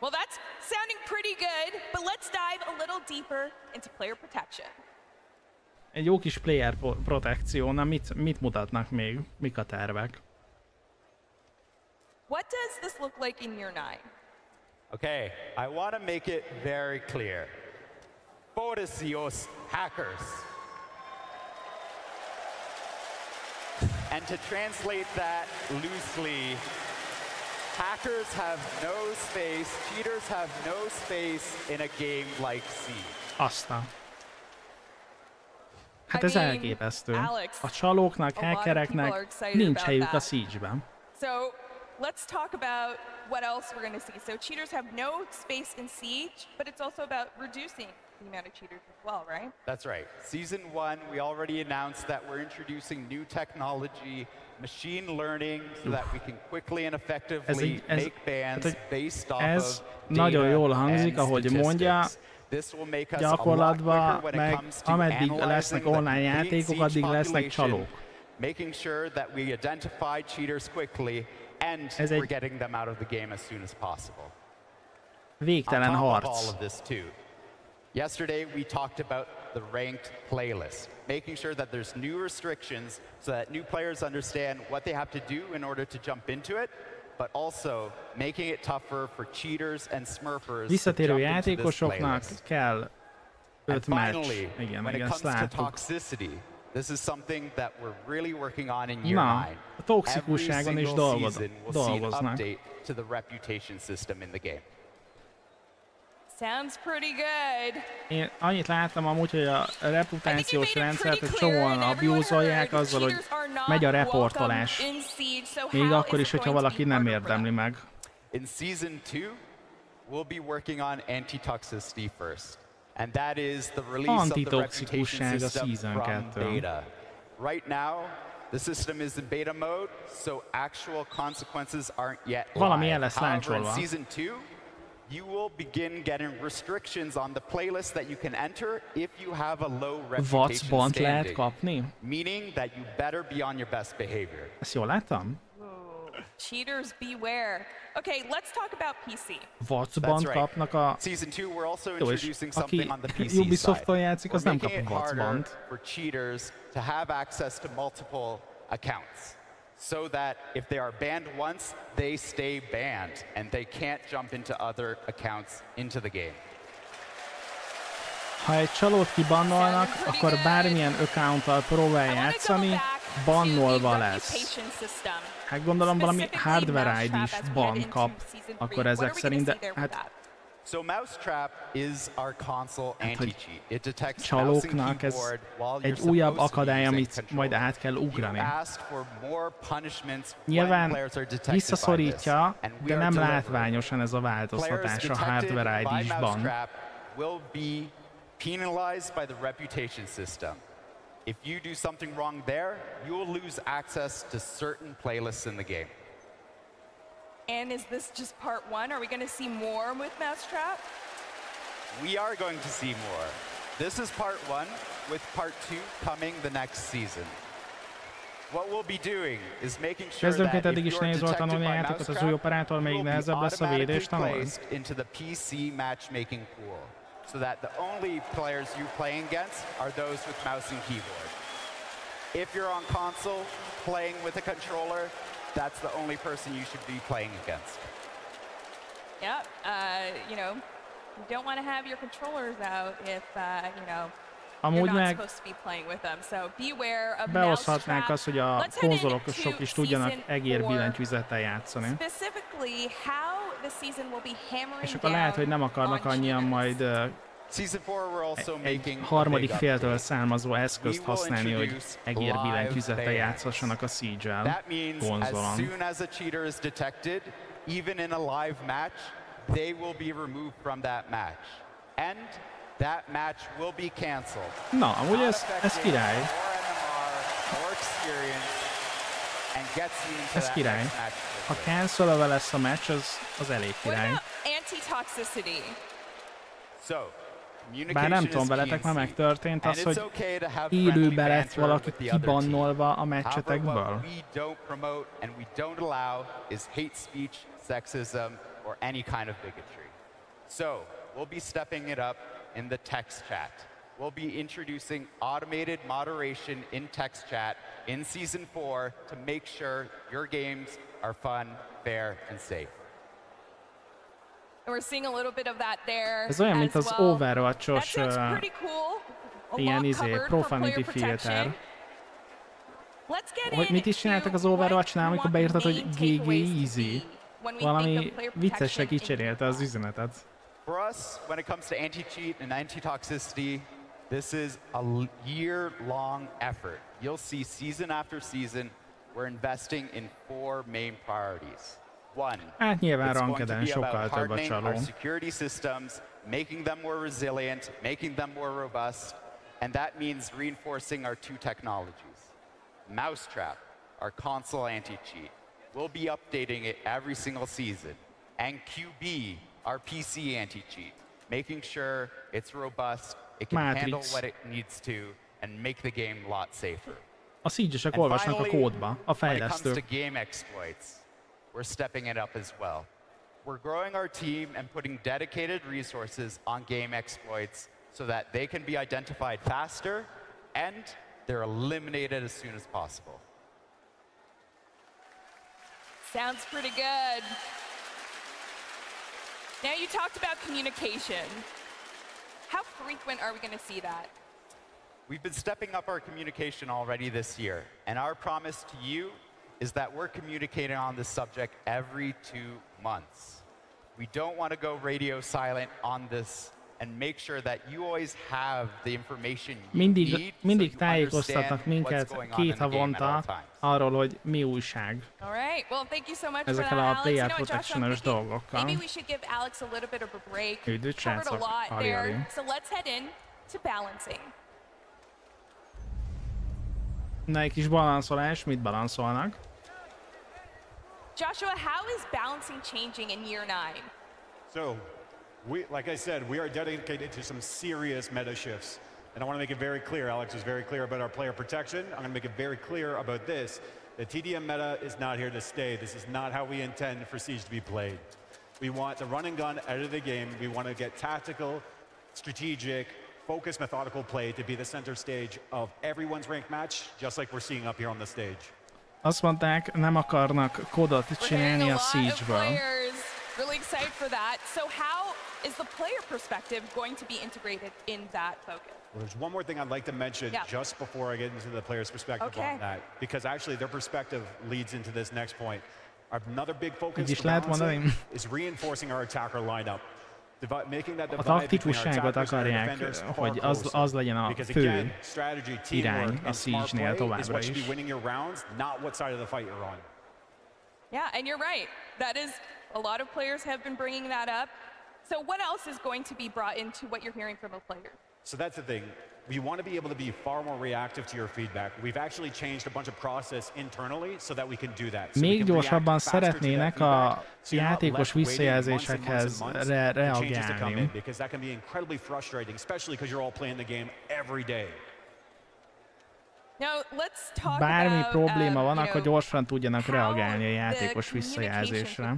Well, that's sounding pretty good, but let's dive a little deeper into player protection. Egy jó kis player protekció, na mit mutatnak még? Mik a tervek? What does this look like in year 9? Okay, I want to make it very clear. Forticios hackers. And to translate that loosely, hackers have no space, cheaters have no space in a game like Siege. Aztán. Hát ez elképesztő. A csalóknak, hackereknek nincs helyük a Siege-ben. So, let's talk about what else we're going to see. So cheaters have no space in Siege, but it's also about reducing the amount of cheaters as well, right? That's right. Season 1, we already announced that we're introducing new technology, machine learning, so that we can quickly and effectively make bans based off of nagyon jól hangzik, ahogy mondja. Gyakorlatban, meg ameddig lesznek online játékok, addig lesznek csalók. Making sure that we identify cheaters quickly and we're getting them out of the game as soon as possible. Végtelen harc. All of this too. Yesterday we talked about the ranked playlist, making sure that there's new restrictions so that new players understand what they have to do in order to jump into it, but also making it tougher for cheaters and smurfers to jump into this playlist. Kell 5 meccs. Igen, when it comes to toxicity, this is something that we're really working on in year 9. A toxikusságon is dolgoznak. We'll see an update to the reputation system in the game. Sounds pretty good. Én annyit láttam amúgy, hogy a reputációs rendszert egy csomóan abuse-olják azzal, hogy megy a reportolás. Még akkor is, hogyha valaki nem érdemli meg. In Season 2, we'll be working on anti-toxicity first. And that is the release of the reputation system from beta. Right now, the system is in beta mode, so actual consequences aren't yet live. However, in Season 2, you will begin getting restrictions on the playlist that you can enter if you have a low reputation standing, meaning that you better be on your best behavior. Ezt jól láttam? Cheaters beware. Okay, let's talk about PC. Vacban kapnak a... Season 2, we're also introducing something on the PC Ubisofton játszik, az nem kap a vacbant. For cheaters to have access to multiple accounts, so that if they are banned once, they stay banned and they can't jump into other accounts into the game. Ha egy csalót kibannolnak, akkor bármilyen accounttal próbál játszani, bannolva lesz. Hát gondolom valami hardware ID-s ban kap, akkor ezek szerint, de hát... So Mousetrap is our console anti-cheat. It detects csalóknak ez egy újabb akadály, amit majd át kell ugrani. Nyilván visszaszorítja, de nem látványosan ez a változtatás a hardware ID-sban. Penalized by the reputation system. If you do something wrong there, you will lose access to certain playlists in the game. And is this just part 1? Are we going to see more with Mousetrap? We are going to see more. This is part 1, with part 2 coming the next season. What we'll be doing is making sure that if you're detected by Mousetrap, you'll be automatically placed into the PC matchmaking pool, so that the only players you're playing against are those with mouse and keyboard. If you're on console playing with a controller, that's the only person you should be playing against. Yeah, you know, you don't want to have your controllers out if, you know, you're not supposed to be playing with them. So beware of Behozhatnánk azt, hogy a konzolosok is tudjanak egérbillentyűzettel játszani. És akkor lehet, hogy nem akarnak annyian majd egy harmadik féltől származó eszközt használni, hogy egérbillentyűzettel játszhassanak a Siege-el konzolon. That match will be canceled. Na, amúgy ez király. More MMR, more experience, and gets you into ez that király. next match. Ha cancel-olva lesz a meccs, az elég király. Anti-toxicity. Bár nem tudom, veletek már megtörtént az, hogy élőbe lett valaki kibannolva a meccsetekből. Or any kind of bigotry. So, we'll be stepping it up in the text chat. We'll be introducing automated moderation in text chat in Season 4 to make sure your games are fun, fair, and safe. And we're seeing a little bit of that there. Ez olyan, mint az Overwatch-os ilyen profanity filter. Hogy mit is csináltak az Overwatch-nál, amikor beírtad, hogy GG Easy? Valami viccesre kicserélte az üzenetet. For us, when it comes to anti-cheat and anti-toxicity, this is a year-long effort. You'll see season after season, we're investing in 4 main priorities. One, hát nyilván rankeden sokkal több a csaló. Our security systems, making them more resilient, making them more robust, and that means reinforcing our 2 technologies. Mousetrap, our console anti-cheat. We'll be updating it every single season. And QB, our PC anti-cheat, making sure it's robust, it can handle what it needs to, and make the game a lot safer. A Siege-esek olvasnak a kódba, a fejlesztők. When it comes to game exploits, we're stepping it up as well. We're growing our team and putting dedicated resources on game exploits so that they can be identified faster and they're eliminated as soon as possible. Sounds pretty good. Now you talked about communication. How frequent are we going to see that? We've been stepping up our communication already this year, and our promise to you is that we're communicating on this subject every 2 months. We don't want to go radio silent on this and make sure that you always have the information you need. Mindig tájékoztatnak minket 2 havonta arról, hogy mi újság. All right. Well, thank you so much ezekkel for that, a Alex. player protection-os dolgokkal. Maybe we should give Alex a little bit of a break. Üdvöt, Covered a srácok. lot there. So let's head in to balancing. Na, egy kis balanszolás, mit balanszolnak? Joshua, how is balancing changing in year 9? So, like I said, we are dedicated to some serious meta shifts. And I want to make it very clear, Alex was very clear about our player protection. I'm going to make it very clear about this. The TDM meta is not here to stay. This is not how we intend for Siege to be played. We want the run and gun out of the game. We want to get tactical, strategic, focused, methodical play to be the center stage of everyone's ranked match, just like we're seeing up here on the stage. Azt mondták, nem akarnak kódot csinálni a Siege-ből. Really excited for that. So how is the player perspective going to be integrated in that focus? Well, there's one more thing I'd like to mention just before I get into the player's perspective on that, because actually their perspective leads into this next point. Another big focus is reinforcing our attacker lineup. A taktikusságot akarják, hogy az legyen a fő irány a Siege-nél továbbra is. Yeah, and you're right. That is, a lot of players have been bringing that up. So what else is going to be brought into what you're hearing from the players? So that's the thing. We want to be able to be far more reactive to your feedback. We've actually changed a bunch of process internally so that we can do that. Még gyorsabban szeretnének a játékos visszajelzésekhez reagálni. Because that can be incredibly frustrating, especially because you're all playing the game every day. Bármi probléma van, akkor gyorsan tudjanak reagálni a játékos visszajelzésre.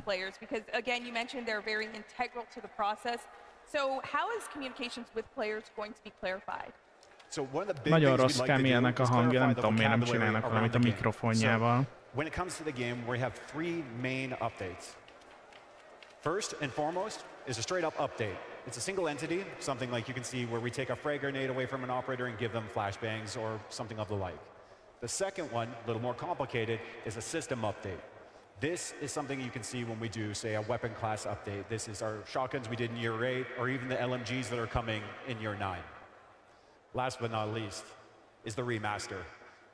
Nagyon rossz Camille-nek a hangja, nem tudom miért nem csinálnak valamit a mikrofonjával. When it comes to the game, we have 3 main updates. First and foremost is a straight up update. It's a single entity, something like you can see where we take a frag grenade away from an operator and give them flashbangs or something of the like. The second one, a little more complicated, is a system update. This is something you can see when we do, say, a weapon class update. This is our shotguns we did in year 8, or even the LMGs that are coming in year 9. Last but not least is the remaster.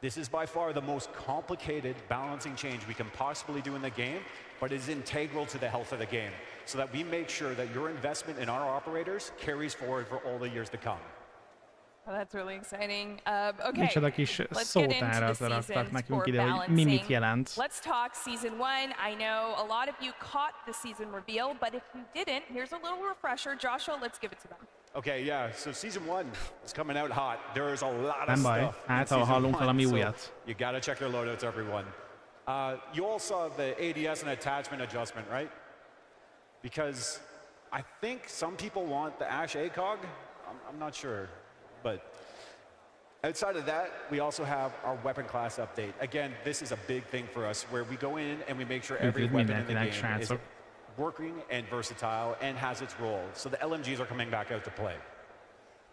This is by far the most complicated balancing change we can possibly do in the game, but it is integral to the health of the game, so that we make sure that your investment in our operators carries forward for all the years to come. That's really exciting. Okay, micsoda kis szótárat raktak nekünk ide, hogy mi mit jelent. Let's talk season 1. I know a lot of you caught the season reveal, but if you didn't, here's a little refresher. Joshua, let's give it to them. Okay, yeah, so season 1 is coming out hot. There is a lot of Nem baj, stuff hát ha hallunk valami újat. You gotta check your loadouts, everyone. You all saw the ADS and attachment adjustment, right? Because I think some people want the Ash ACOG. I'm not sure, but outside of that, we also have our weapon class update. Again, this is a big thing for us, where we go in and we make sure every weapon in the game is working and versatile and has its role. So the LMGs are coming back out to play.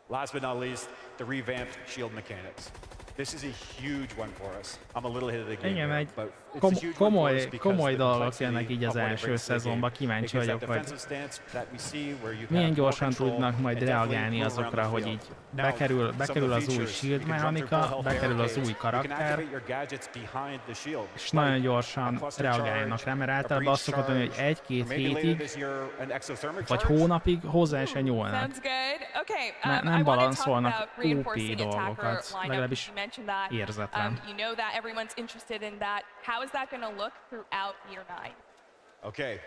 Last but not least, the revamped shield mechanics. This is a huge one for us. I'm a little ahead of the game here, but it's a huge one for us because komoly dolgok jönnek így az első szezonban, kíváncsi vagyok, hogy milyen gyorsan tudnak majd reagálni azokra, hogy így bekerül az új shield mechanika, bekerül az új karakter, és nagyon gyorsan reagálnak rá, mert általában azt szokott mondani, hogy 1-2 hétig, vagy hónapig hozzá se nyúlnak. Nem balanszolnak OP dolgokat, legalábbis érzetlen. You know that everyone's interested in that. How is that going to look throughout year 9? Okay,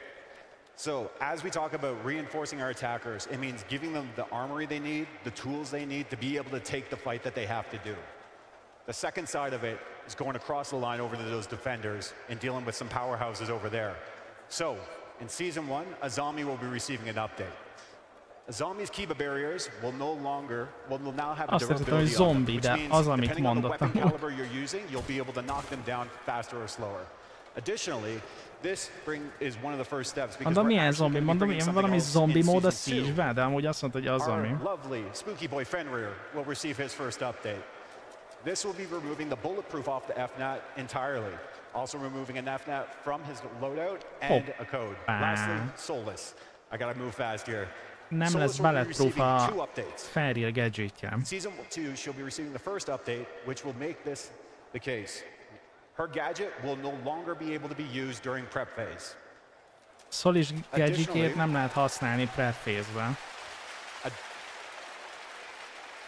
so as we talk about reinforcing our attackers, it means giving them the armory they need, the tools they need to be able to take the fight that they have to do. The second side of it is going across the line over to those defenders and dealing with some powerhouses over there. So, in Season 1, a zombie will be receiving an update. A zombie's Kiba barriers will now have a durability on them, which means depending on the weapon caliber you're using, you'll be able to knock them down faster or slower. Additionally, this is one of the first steps because we're actually going to be bringing something else in Season 2. De amúgy azt mondta, hogy az zombie. Our lovely Spooky Boy Fenrir will receive his first update. This will be removing the bulletproof off the FNAT entirely. Also removing an FNAT from his loadout and a code. Lastly, Soulless. I gotta move fast here. Nem lesz bulletproof a Fenrir gadgetje. Season 2, she'll be receiving the first update, which will make this the case. Her gadget will no longer be able to be used during prep phase. Solis gadgetjét nem lehet használni prep phase-ben.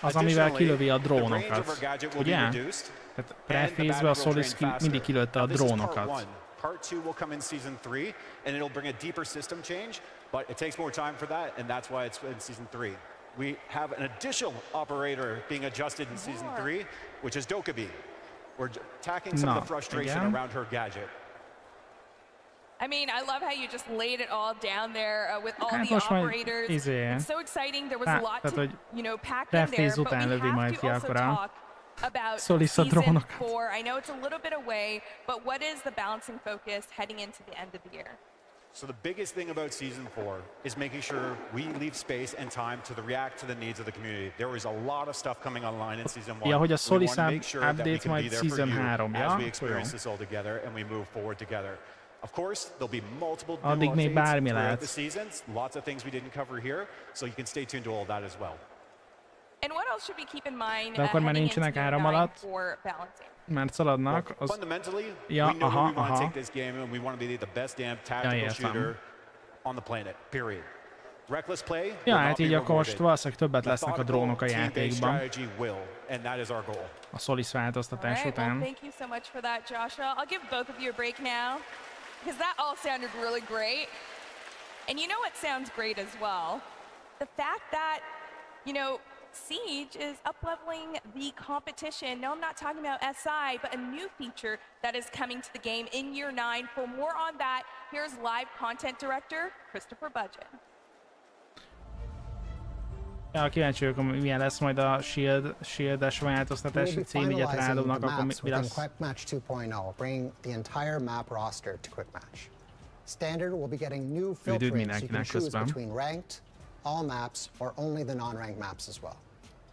Az, amivel kilövi a drónokat, ugye? Tehát prep phase-ben a Solis mindig kilőtte a drónokat. Part 2 will come in Season 3, and it'll bring a deeper system change, but it takes more time for that, and that's why it's in Season 3. We have an additional operator being adjusted in Season 3, which is Dokkaebi. We're attacking some of the frustration around her gadget. I mean, I love how you just laid it all down there with all the operators. It's so exciting. There was a lot to, pack in there, but we have to also talk about Season 4. I know it's a little bit away, but what is the balancing focus heading into the end of the year? So the biggest thing about Season 4 is making sure we leave space and time to react to the needs of the community. There is a lot of stuff coming online in Season 1. Ja, hogy a Solis update majd Season 3, as we experience this all together and we move forward together. Of course, there'll be multiple new updates throughout the seasons. Lots of things we didn't cover here, so you can stay tuned to all that as well. And what else should we keep in mind de akkor már nincsenek áram alatt, for balancing? mert szaladnak. Az... Fundamentally, we know we want to take this game and we want to be the best damn tactical shooter on the planet, period. Reckless play. Ja, hát így akkor most valószínűleg többet lesznek a drónok a játékban. A Solis változtatás után. Well, thank you so much for that, Joshua. I'll give both of you a break now, because that all sounded really great. And you know what sounds great as well? The fact that, Siege is up-leveling the competition. No, I'm not talking about SI, but a new feature that is coming to the game in Year 9. For more on that, here's live content director, Christopher Budget. Ja, kíváncsi vagyok, milyen lesz majd a Shield-es változtatás, hogy címügyet rádobnak, akkor mi lesz? Quick Match 2.0, bringing the entire map roster to Quick Match. Standard will be getting new filtering, so you can choose between ranked, all maps, or only the non-ranked maps as well.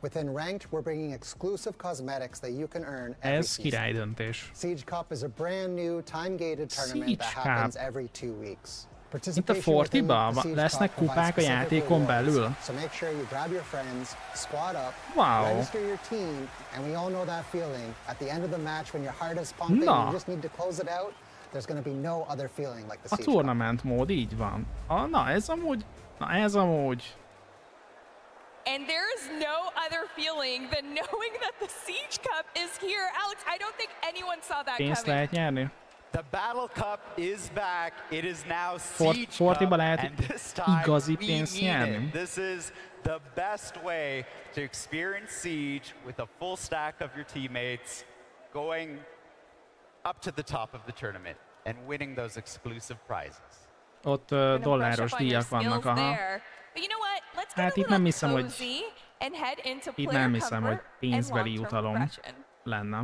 Within ranked, we're bringing exclusive cosmetics that you can earn every season. Siege Cup is a brand new time-gated tournament that happens every 2 weeks. Itt a Fortiban lesznek kupák a játékon belül. So make sure you grab your friends, squad up, wow. register your team, and we all know that feeling. At the end of the match, when your heart is pumping, you just need to close it out. There's going to be no other feeling like the Siege Cup. A tournament mód, így van. Na ez amúgy. And there's no other feeling than knowing that the Siege Cup is here. Alex, I don't think anyone saw that coming. The Battle Cup is back. It is now Siege Cup, and this time we mean it. This is the best way to experience Siege with a full stack of your teammates going up to the top of the tournament and winning those exclusive prizes. Ott dolláros díjak vannak, aha. Hát itt nem hiszem, hogy pénzbeli jutalom lenne.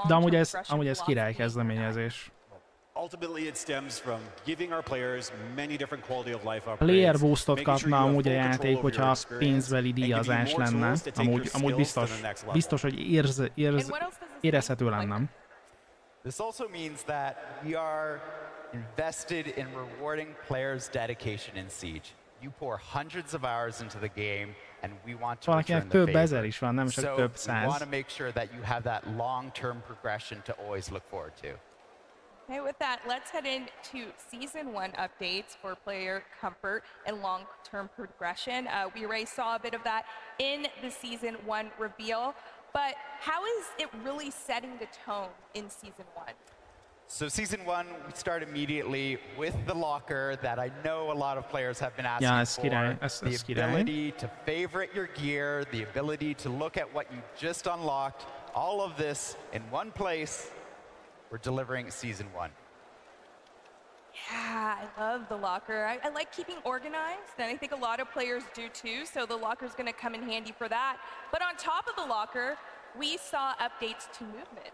De amúgy ez király kezdeményezés. Ultimately, it stems from giving our players many different quality of life upgrades. Player boostot kapna amúgy a játék, hogyha pénzbeli díjazás lenne. Amúgy biztos, hogy érezhető lenne. This also means that we are invested in rewarding players' dedication in Siege. You pour hundreds of hours into the game, and we want to return the favor. Is van, nem csak több száz. So we want to make sure that you have that long-term progression to always look forward to. Okay, with that, let's head into Season 1 updates for player comfort and long-term progression. We already saw a bit of that in the Season 1 reveal, but how is it really setting the tone in Season 1? So Season 1, we start immediately with the locker that I know a lot of players have been asking for. The ability to favorite your gear, the ability to look at what you just unlocked, all of this in one place. We're delivering Season 1. Yeah, I love the locker. I like keeping organized, and I think a lot of players do too, so the locker's going to come in handy for that. But on top of the locker, we saw updates to movement.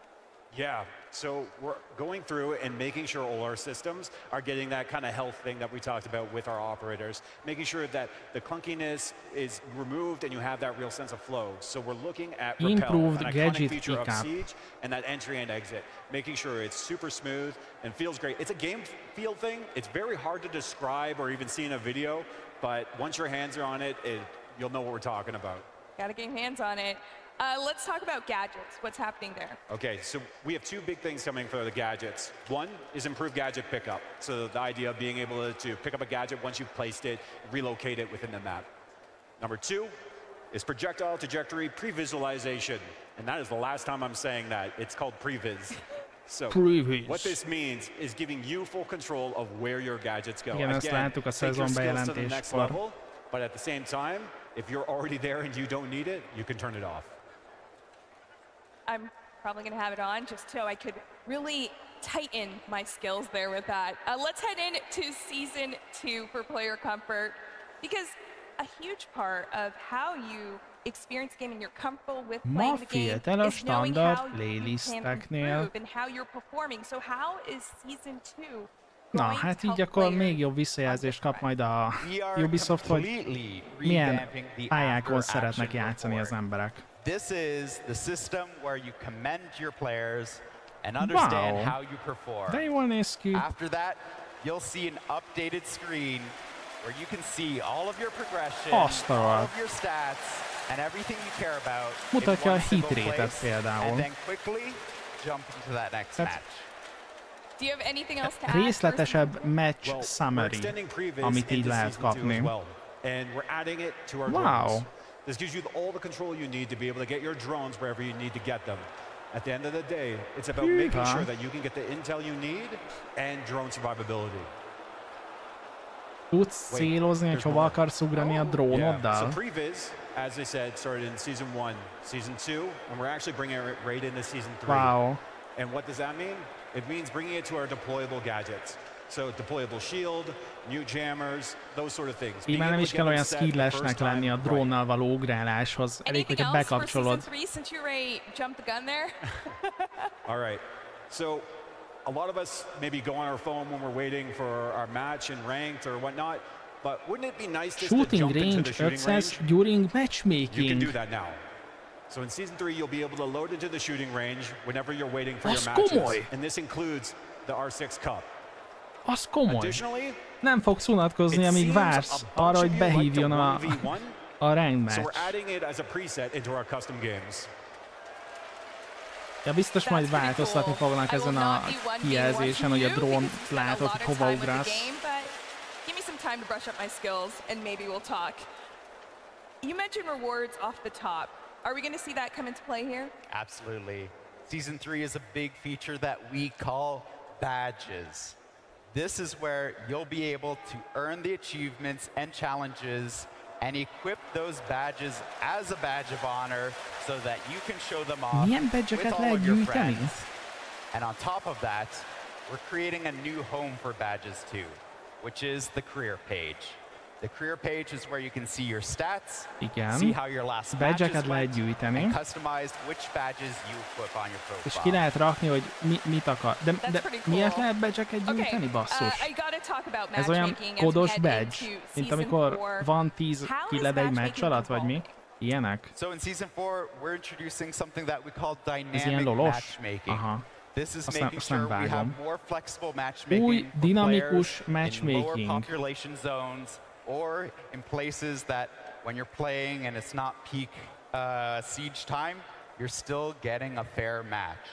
Yeah, so we're going through and making sure all our systems are getting that kind of health thing that we talked about with our operators, making sure that the clunkiness is removed and you have that real sense of flow. So we're looking at Repel, an iconic feature of Siege, and that entry and exit, making sure it's super smooth and feels great. It's a game feel thing. It's very hard to describe or even see in a video, but once your hands are on it, you'll know what we're talking about. Gotta get your hands on it. Let's talk about gadgets. What's happening there? Okay, so we have two big things coming for the gadgets. One is improved gadget pickup. So the idea of being able to pick up a gadget once you've placed it, relocate it within the map. Number two is projectile trajectory pre-visualization. And that is the last time I'm saying that. It's called pre-viz. So what this means is giving you full control of where your gadgets go. Again, take your skills to the next level, but at the same time, if you're already there and you don't need it, you can turn it off. I'm probably going to have it on just so I could really tighten my skills there with that. Let's head into Season 2 for player comfort, because a huge part of how you experience gaming, you're comfortable with playing the game, is knowing how you can improve and how you're performing. So how is Season 2? Na, hát így akkor még jobb visszajelzést kap majd a Ubisoft, hogy milyen pályákon szeretnek játszani az emberek. This is the system where you commend your players and understand how you perform. De jól néz ki. After that, you'll see an updated screen where you can see all of your progression, all of your stats, and everything you care about. Mutatja a hit rate-et például. And then quickly jump into that next match. Do you have anything else to add? Részletesebb match summary, amit így lehet kapni. Wow! This gives you all the control you need to be able to get your drones wherever you need to get them. At the end of the day, it's about making sure that you can get the intel you need and drone survivability. Tudsz célozni, hogy hova akarsz ugrani a drónoddal? So previs, as I said, started in Season 1, Season 2, and we're actually bringing it right into Season 3. Wow. And what does that mean? It means bringing it to our deployable gadgets. So deployable shield, new jammers, those sort of things. Így már nem is kell olyan skillesnek lenni a drónnal való ugráláshoz. Elég, hogyha bekapcsolod. All right. So a lot of us maybe go on our phone when we're waiting for our match in ranked or whatnot. But wouldn't it be nice just to jump into the shooting range? During matchmaking. You can do that now. So in Season 3, you'll be able to load into the shooting range whenever you're waiting for your matches. And this includes the R6 Cup. Az komoly. Nem fogsz unatkozni, amíg vársz arra, hogy behívjon a ranked match. So we're adding it as a preset into our custom games. Ja, biztos majd változtatni fognak ezen a kijelzésen, hogy a drón látod, hogy hova ugrasz. Give me some time to brush up my skills and maybe we'll talk. You mentioned rewards off the top. Are we going to see that come into play here? Absolutely. Season 3 is a big feature that we call badges. This is where you'll be able to earn the achievements and challenges and equip those badges as a badge of honor so that you can show them off with all of your friends. And on top of that, we're creating a new home for badges too, which is the career page. The career page is where you can see your stats, see how your last badges went, and customize which badges you equip on your profile. És ki lehet rakni, hogy mit akar. De miért lehet badge-eket gyűjteni, basszus? Ez olyan kódos badge, mint amikor van 10 killed egy meccs alatt, vagy mi? Ilyenek? So in Season 4, we're introducing something that we call dynamic matchmaking. Aha. This is making sure we have more flexible matchmaking for dinamikus players in lower population zones, or in places that when you're playing and it's not peak siege time, you're still getting a fair match.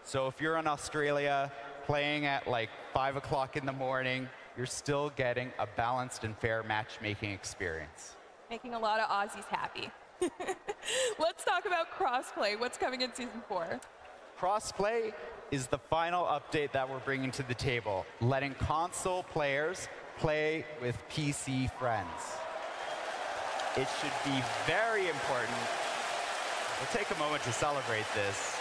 So if you're in Australia playing at like 5 o'clock in the morning, you're still getting a balanced and fair matchmaking experience. Making a lot of Aussies happy. Let's talk about crossplay. What's coming in Season 4? Crossplay is the final update that we're bringing to the table, letting console players play with PC friends. It should be very important. We'll take a moment to celebrate this,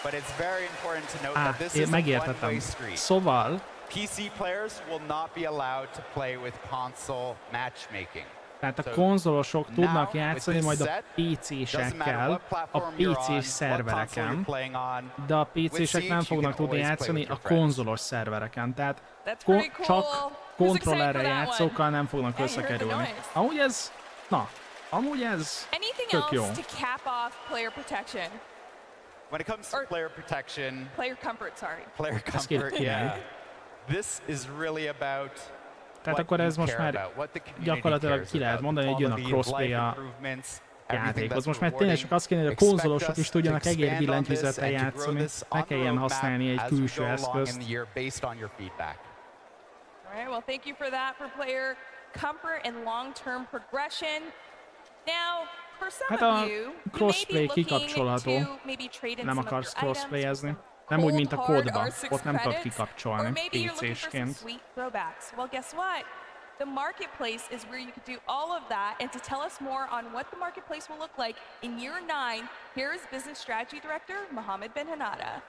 but it's very important to note that this is a one-way street. Szóval PC players will not be allowed to play with console matchmaking. Tehát a konzolosok tudnak játszani majd a PC-sekkel, a PC-s szervereken, de a PC-sek nem fognak tudni játszani a konzolos szervereken. Tehát csak kontrollerre játszókkal nem fognak összekerülni. Amúgy ez, tök jó. When it comes to player protection, player comfort, player comfort, yeah. This is really about tehát akkor ez most már gyakorlatilag ki lehet mondani, hogy jön a crossplay a játékhoz. Most már tényleg csak azt kéne, hogy a konzolosok is tudjanak egér billentyűzettel játszani, ne kelljen használni egy külső eszközt. Alright, well thank you for that, for player comfort and long-term progression. Now, for some of you, you may be looking to maybe trade in some of your items. Nem úgy, mint a kódban, ott nem tudod kikapcsolni PC-sként. Well, guess what? The marketplace is where you can do all of that, and to tell us more on what the marketplace will look like in year 9, here is Business Strategy Director Mohammed Ben Hanada.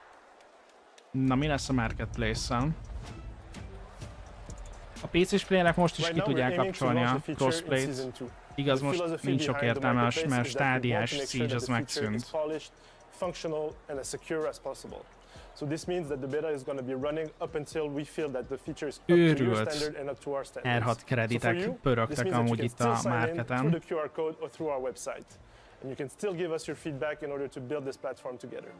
Na, mi lesz a marketplace-szel? A PC-s playerek most is ki tudják kapcsolni a crossplayt. Igaz, most nincs sok értelme, mert stádiás Siege az megszűnt. Functional and as secure as possible. So this means that the beta is going to be running up until we feel that the feature is up to your standard and up to our standards. R6 kreditek pörögtek amúgy itt a marketen. Through the QR code or through our website. And you can still give us your feedback in order to build this platform together.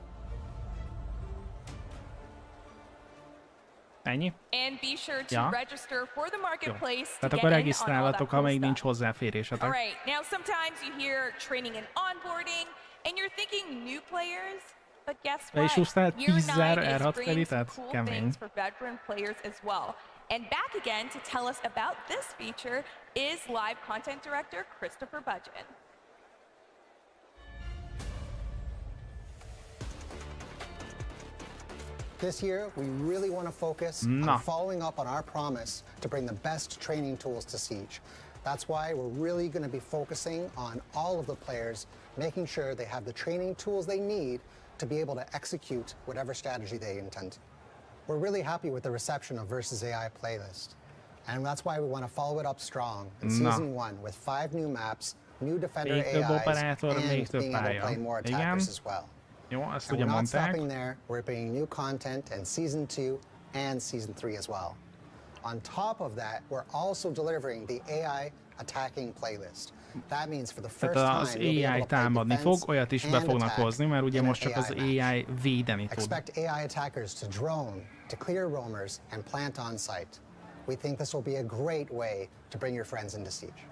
Ennyi? And be sure to register for the marketplace tehát akkor regisztrálatok, ha még nincs hozzáférésetek. All right. Now sometimes you hear training and onboarding and you're thinking new players, but guess what? Year 9 is bringing some cool things for veteran players as well. And back again to tell us about this feature is Live Content Director Christopher Budgen. This year, we really want to focus on following up on our promise to bring the best training tools to Siege. That's why we're really going to be focusing on all of the players, making sure they have the training tools they need to be able to execute whatever strategy they intend to. We're really happy with the reception of Versus AI playlist, and that's why we want to follow it up strong in Season 1 with 5 new maps, new Defender AIs, and being able to play more attackers as well. And we're not stopping there, we're bringing new content in Season 2 and Season 3 as well. On top of that, we're also delivering the AI attacking playlist. That means for the first time, az AI támadni fog, olyat is be fognak hozni, mert ugye most csak az AI védeni tud. Expect AI attackers to drone, to clear roamers, and plant on site. We think this will be a great way to bring your friends into Siege.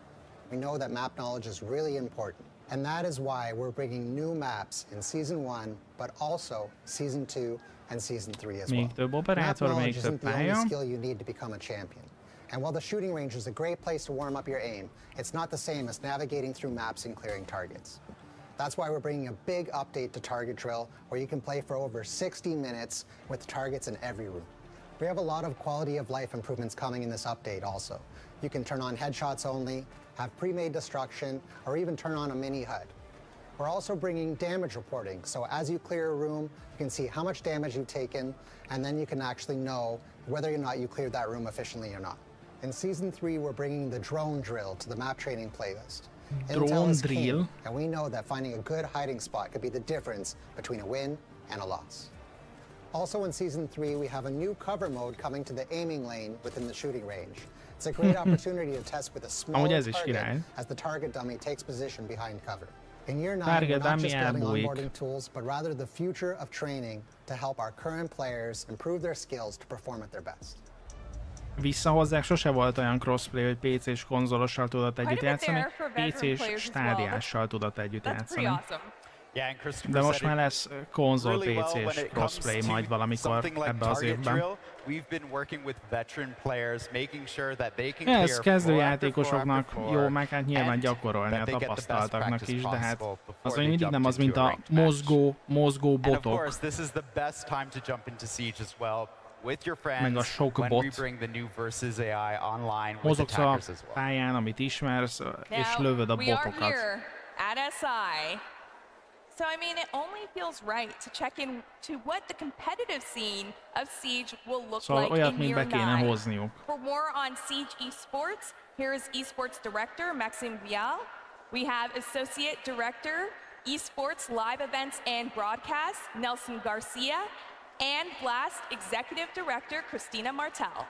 We know that map knowledge is really important, And that is why we're bringing new maps in Season 1, but also Season 2 and Season 3 as well. Map knowledge isn't the only skill you need to become a champion. And while the shooting range is a great place to warm up your aim, it's not the same as navigating through maps and clearing targets. That's why we're bringing a big update to Target Drill, where you can play for over 60 minutes with targets in every room. We have a lot of quality of life improvements coming in this update also. You can turn on headshots only, have pre-made destruction, or even turn on a mini HUD. We're also bringing damage reporting, so as you clear a room, you can see how much damage you've taken, and then you can actually know whether or not you cleared that room efficiently or not. In Season 3, we're bringing the drone drill to the map training playlist. Intel is king, and we know that finding a good hiding spot could be the difference between a win and a loss. Also in Season 3, we have a new cover mode coming to the aiming lane within the shooting range. It's a great opportunity to test with a small target as the target dummy takes position behind cover. In Year 9, we're not just building onboarding tools, but rather the future of training to help our current players improve their skills to perform at their best. Visszahozzák, sose volt olyan crossplay, hogy PC-s konzolossal tudott együtt játszani, PC-s stádiással tudott együtt játszani. De most már lesz konzol PC-s crossplay majd valamikor ebbe az évben. Ez kezdőjátékosoknak jó, meg hát nyilván gyakorolni a tapasztaltaknak is, de hát az még mindig nem az, mint a mozgó botok. Meg a sok bot. Mozogsz a pályán, amit ismersz, és lövöd a botokat. So, I mean, it only feels right to check in to what the competitive scene of Siege will look like in Year 9. For more on Siege Esports, here is Esports Director Maxime Vial. We have Associate Director, Esports Live Events and Broadcast, Nelson Garcia, and Blast Executive Director, Christina Martel.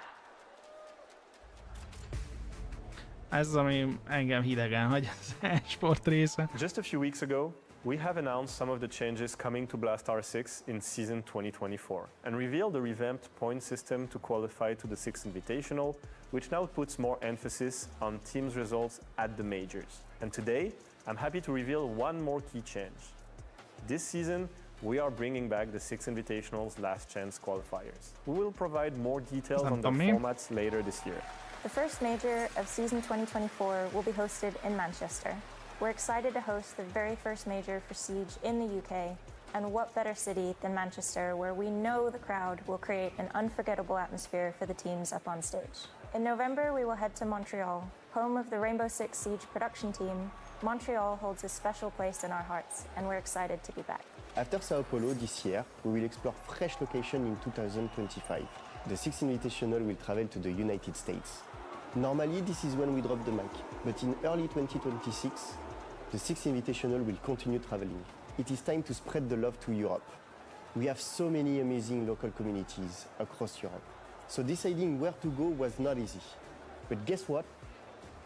Ez, ami engem hidegen hagy az e-sport része. Just a few weeks ago, we have announced some of the changes coming to Blast R6 in season 2024 and revealed the revamped point system to qualify to the 6th Invitational, which now puts more emphasis on teams' results at the majors. And today, I'm happy to reveal one more key change. This season, we are bringing back the 6th Invitational's last chance qualifiers. We will provide more details on the formats later this year. The first major of season 2024 will be hosted in Manchester. We're excited to host the very first major for Siege in the UK, and what better city than Manchester, where we know the crowd will create an unforgettable atmosphere for the teams up on stage. In November, we will head to Montreal, home of the Rainbow Six Siege production team. Montreal holds a special place in our hearts, and we're excited to be back. After Sao Paulo this year, we will explore fresh locations in 2025. The 6th Invitational will travel to the United States. Normally, this is when we drop the mic, but in early 2026, the 6th Invitational will continue traveling. It is time to spread the love to Europe. We have so many amazing local communities across Europe. So deciding where to go was not easy. But guess what?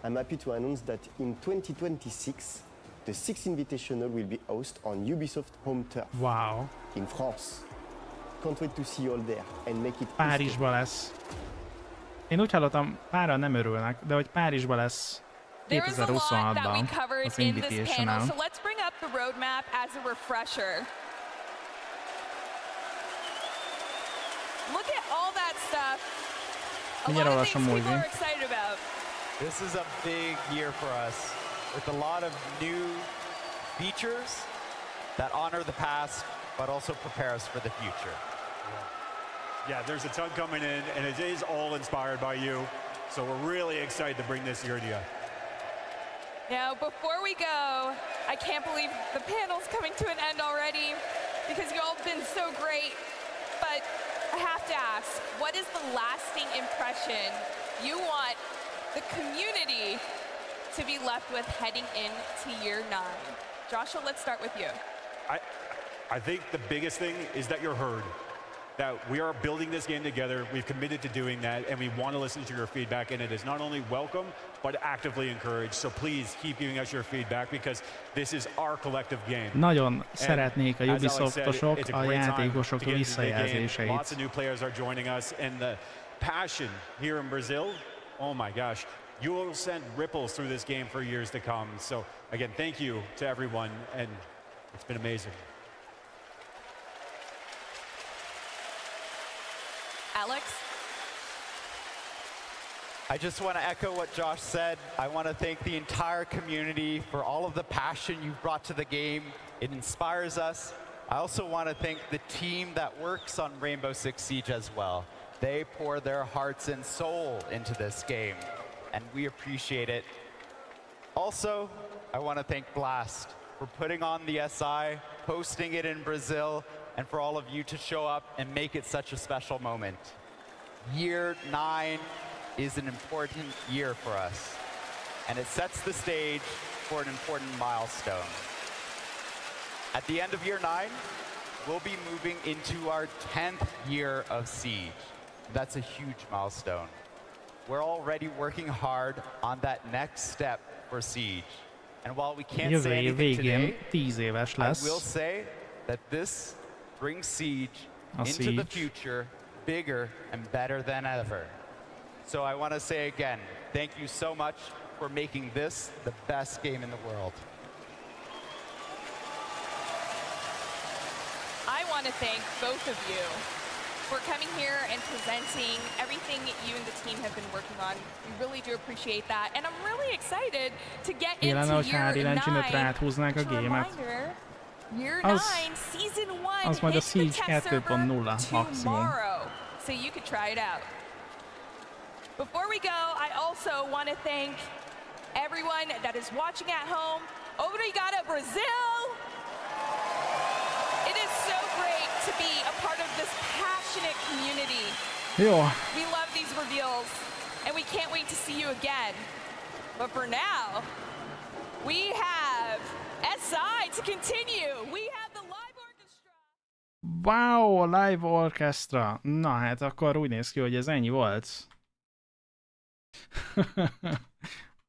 I'm happy to announce that in 2026, the 6th Invitational will be hosted on Ubisoft home turf. Wow. In France. Can't wait to see you all there and make it Párizsba lesz. Én úgy hallottam, páran nem örülnek, de hogy Párizsba lesz 2026-ban az Invitational. So let's bring up the roadmap as a refresher. Look at all that stuff. A lot of things people are excited about. This is a big year for us with a lot of new features that honor the past but also prepare us for the future. Yeah, there's a ton coming in, and it is all inspired by you. So we're really excited to bring this year to you. Now, before we go, I can't believe the panel's coming to an end already because you all have been so great. But I have to ask, what is the lasting impression you want the community to be left with heading into Year 9? Joshua, let's start with you. I think the biggest thing is that you're heard. That we are building this game together, we've committed to doing that, and we want to listen to your feedback, and it is not only welcome, but actively encouraged. So please keep giving us your feedback, because this is our collective game. Nagyon szeretnék a Ubisoftosok a játékosok visszajelzéseit. Lots of new players are joining us, and the passion here in Brazil, oh my gosh. you will send ripples through this game for years to come. So again, thank you to everyone, and it's been amazing. Alex? I just want to echo what Josh said. I want to thank the entire community for all of the passion you've brought to the game. It inspires us. I also want to thank the team that works on Rainbow Six Siege as well. They pour their hearts and soul into this game, and we appreciate it. Also, I want to thank Blast for putting on the SI, hosting it in Brazil, and for all of you to show up and make it such a special moment. Year 9 is an important year for us, and it sets the stage for an important milestone. At the end of year 9, we'll be moving into our 10th year of Siege. That's a huge milestone. We're already working hard on that next step for Siege. And while we can't say anything today, I will say that this brings Siege into the future bigger and better than ever. So I want to say again, thank you so much for making this the best game in the world. I want to thank both of you for coming here and presenting everything you and the team have been working on. We really do appreciate that. And I'm really excited to get into year 9. Reminder, year 9, season 1 az majd a Siege 2.0 maximum. So you could try it out. Before we go, I also want to thank everyone that is watching at home. Obrigado, Brazil! It is so great to be a part of this passionate community. We love these reveals, and we can't wait to see you again. But for now, we have SI to continue. We have the live orchestra. Wow, live orchestra. Na hát akkor úgy néz ki, hogy ez ennyi volt.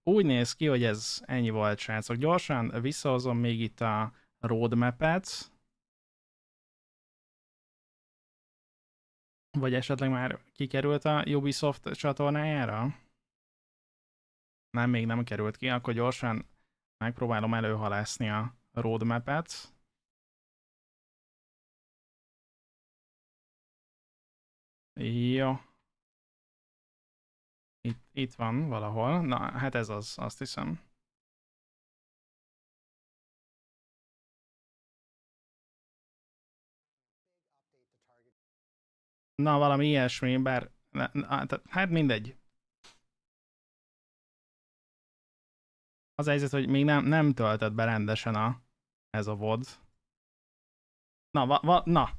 Úgy néz ki, hogy ez ennyi volt, srácok. Gyorsan visszahozom még itt a roadmap-et. Vagy esetleg már kikerült a Ubisoft csatornájára? Nem, még nem került ki. Akkor gyorsan megpróbálom előhalászni a roadmap-et. Jó. Itt van valahol. Na, hát ez az, azt hiszem. Na, valami ilyesmi, bár... Hát mindegy. Az a helyzet, hogy még nem töltött be rendesen ez a VOD. Na,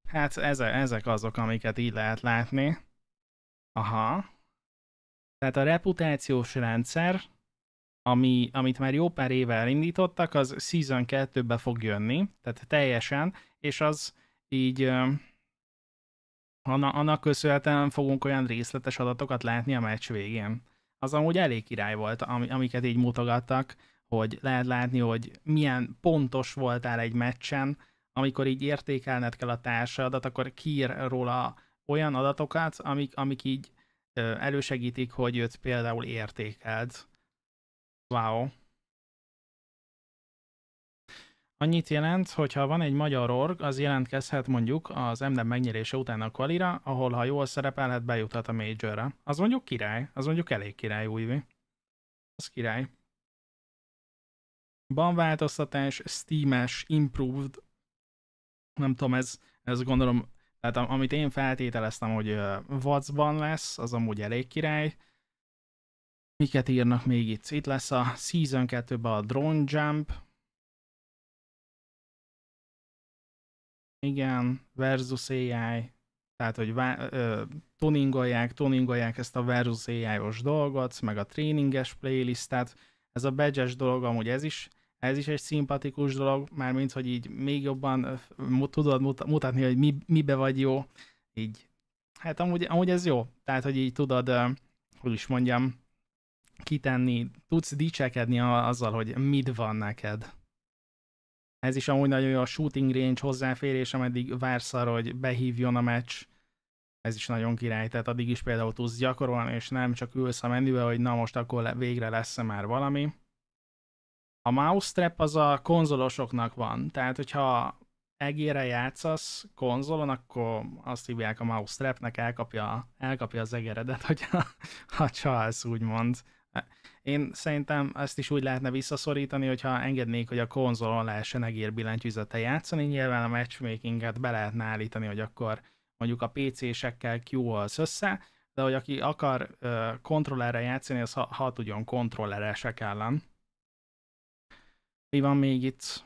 hát ezek azok, amiket így lehet látni. Aha. Tehát a reputációs rendszer, amit már jó pár éve elindítottak, az Season 2-be fog jönni, tehát teljesen, és az így annak köszönhetően fogunk olyan részletes adatokat látni a meccs végén. Az amúgy elég király volt, amiket így mutogattak, hogy lehet látni, hogy milyen pontos voltál egy meccsen, amikor így értékelned kell a társadat, akkor kiír róla olyan adatokat, amik így elősegítik, hogy őt például értékeld. Wow. Annyit jelent, hogyha van egy magyar org, az jelentkezhet mondjuk az MDM megnyerése után a qualira, ahol ha jól szerepelhet, bejuthat a majorra. Az mondjuk király, az mondjuk elég király, újvi. Az király. Banváltoztatás, Steam-es, Improved. Nem tudom, ez gondolom, tehát amit én feltételeztem, hogy Watsban lesz, az amúgy elég király. Miket írnak még itt? Itt lesz a Season 2-ben a Drone Jump. Igen, versus AI. Tehát, hogy tuningolják ezt a versus AI-os dolgot, meg a tréninges playlistet. Ez a badge-es dolog, amúgy ez is egy szimpatikus dolog, mármint, hogy így még jobban tudod mutatni, hogy mibe vagy jó. Így, hát amúgy ez jó. Tehát, hogy így tudod, hogy is mondjam, kitenni, tudsz dicsekedni azzal, hogy mit van neked. Ez is amúgy nagyon jó a shooting range hozzáférés, ameddig vársz arra, hogy behívjon a meccs. Ez is nagyon király, tehát addig is például tudsz gyakorolni, és nem csak ülsz a menübe, hogy na most akkor végre lesz-e már valami. A mouse trap az a konzolosoknak van, tehát hogyha egére játszasz konzolon, akkor azt hívják a mouse trapnek, elkapja az egeredet, hogyha csalsz, úgymond. Én szerintem ezt is úgy lehetne visszaszorítani, hogyha engednék, hogy a konzolon lehessen egérbillentyűzettel játszani. Nyilván a matchmakinget be lehetne állítani, hogy akkor mondjuk a PC-sekkel queue-olsz össze, de hogy aki akar kontrollerrel játszani, az ha tudjon kontrolleresek ellen. Mi van még itt?